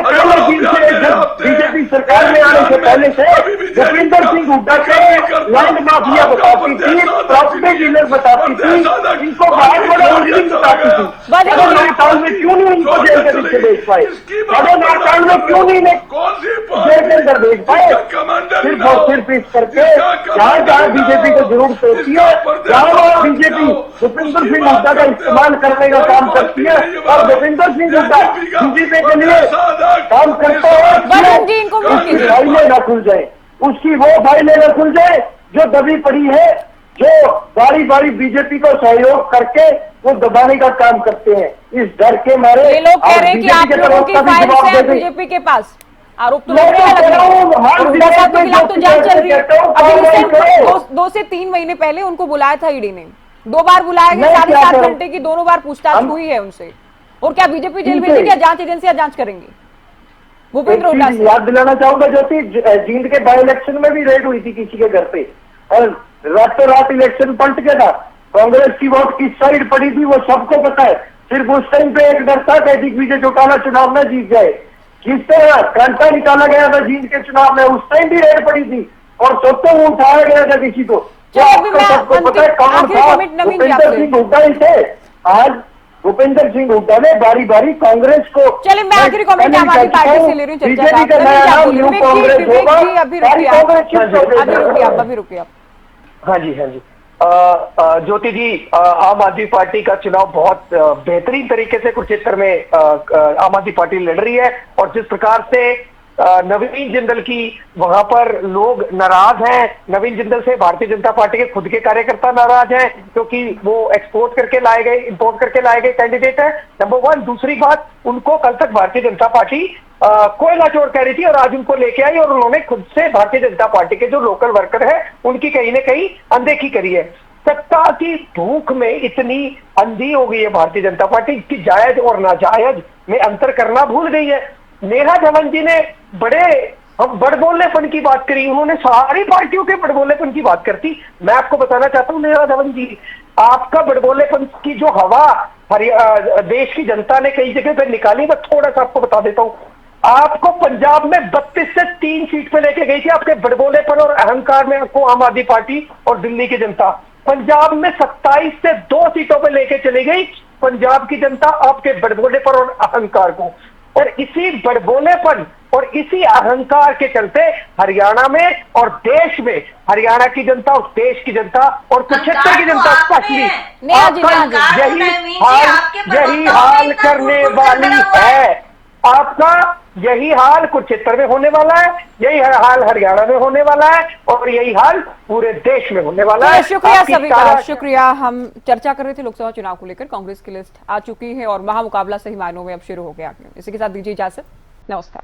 बीजेपी सरकार में आने से पहले से भूपेंद्र सिंह हुड्डा के लैंड माफिया बताती थी, प्रॉपर्टी डीलर बताती थी, इनको बाहर बड़ा उल्टी बताती थी। नाकाल में क्यों नहीं इनको जेल के पीछे भेज पाए? नाकाल में क्यों नहीं जेल के अंदर भेज पाए? सिर्फ और सिर्फ इस करके जहाँ बीजेपी को जरूरत होती है, जहाँ बीजेपी भूपेंद्र सिंह हुड्डा का इस्तेमाल करने का काम करती है, और भूपेंद्र सिंह हुड्डा बीजेपी के लिए काम करता है। उसकी फाइलें न खुल जाए, उसकी वो फाइलें न खुल जाए जो दबी पड़ी है, जो बारी बारी बीजेपी को सहयोग करके वो दबाने का काम करते हैं। इस डर के मारे ये लोग कह रहे हैं कि आप लोगों की फाइल है बीजेपी के पास, आरोप तो लग रहा है। हुड्डा साहब के खिलाफ तो जांच चल रही है। अभी 2 से 3 महीने पहले उनको बुलाया था ईडी ने, 2 बार बुलाया गया, 7.5 घंटे की दोनों बार पूछताछ हुई है उनसे। और क्या बीजेपी जेल भेजेगी या जांच एजेंसियां जांच करेंगी? भूपेंद्र हुड्डा से याद दिलाना चाहूंगा ज्योति, जींद के बाई इलेक्शन में भी रेड हुई थी किसी के घर पे, और रातों रात इलेक्शन पलट गया था। कांग्रेस की वोट किस साइड पड़ी थी वो सबको पता है। सिर्फ उस टाइम पे एक डर था कि दिग्विजय चौटाला चुनाव में जीत गए। किस तरह कांटा निकाला गया था जीत के चुनाव में, उस टाइम भी रेड पड़ी थी और सबको वो उठाया गया था किसी को। सबको पता है कौन था, भूपेंद्र सिंह हुड्डा ही थे। आज भूपेंद्र सिंह हुड्डा ने बारी बारी कांग्रेस को, चलिए मैं आखिरी कमेंट आम आदमी पार्टी से ले रही हूँ चर्चा का। बीजेपी का नया नाम न्यू कांग्रेस होगा। अभी रुकिए आप। हाँ जी ज्योति जी, आम आदमी पार्टी का चुनाव बहुत बेहतरीन तरीके से कुरुक्षेत्र में आम आदमी पार्टी लड़ रही है। और जिस प्रकार से नवीन जिंदल की वहां पर लोग नाराज हैं, नवीन जिंदल से भारतीय जनता पार्टी के खुद के कार्यकर्ता नाराज हैं क्योंकि वो एक्सपोर्ट करके लाए गए, इंपोर्ट करके लाए गए कैंडिडेट है, नंबर वन। दूसरी बात, उनको कल तक भारतीय जनता पार्टी कोयला चोर कह रही थी और आज उनको लेके आई और उन्होंने खुद से भारतीय जनता पार्टी के जो लोकल वर्कर है उनकी कहीं ना कहीं अनदेखी करी है। सत्ता की भूख में इतनी अंधी हो गई है भारतीय जनता पार्टी कि जायज और नाजायज में अंतर करना भूल गई है। नेहा धवन जी ने बड़बोलेपन की बात करी, उन्होंने सारी पार्टियों के बड़बोलेपन की बात करती। मैं आपको बताना चाहता हूँ नेहा धवन जी, आपका बड़बोलेपन की जो हवा देश की जनता ने कई जगह पे निकाली, मैं थोड़ा सा आपको बता देता हूँ। आपको पंजाब में 32 से 3 सीट पे लेके गई थी आपके बड़बोलेपन और अहंकार में आपको आम आदमी पार्टी और दिल्ली की जनता। पंजाब में 27 से 2 सीटों पे लेके चली गई पंजाब की जनता आपके बड़बोलेपन और अहंकार को। और इसी बड़बोलेपन और इसी अहंकार के चलते हरियाणा में और देश में हरियाणा की जनता और देश की जनता और कुरुक्षेत्र की जनता स्पेशली यही हाल करने वाली है। आपका यही हाल कुरुक्षेत्र में होने वाला है, यही हाल हरियाणा में होने वाला है और यही हाल पूरे देश में होने वाला है। शुक्रिया सभी का, शुक्रिया। हम चर्चा कर रहे थे लोकसभा चुनाव को लेकर, कांग्रेस की लिस्ट आ चुकी है और महामुकाबला सही मायनों में अब शुरू हो गया। इसी के साथ दीजिए इजाजत, नमस्कार।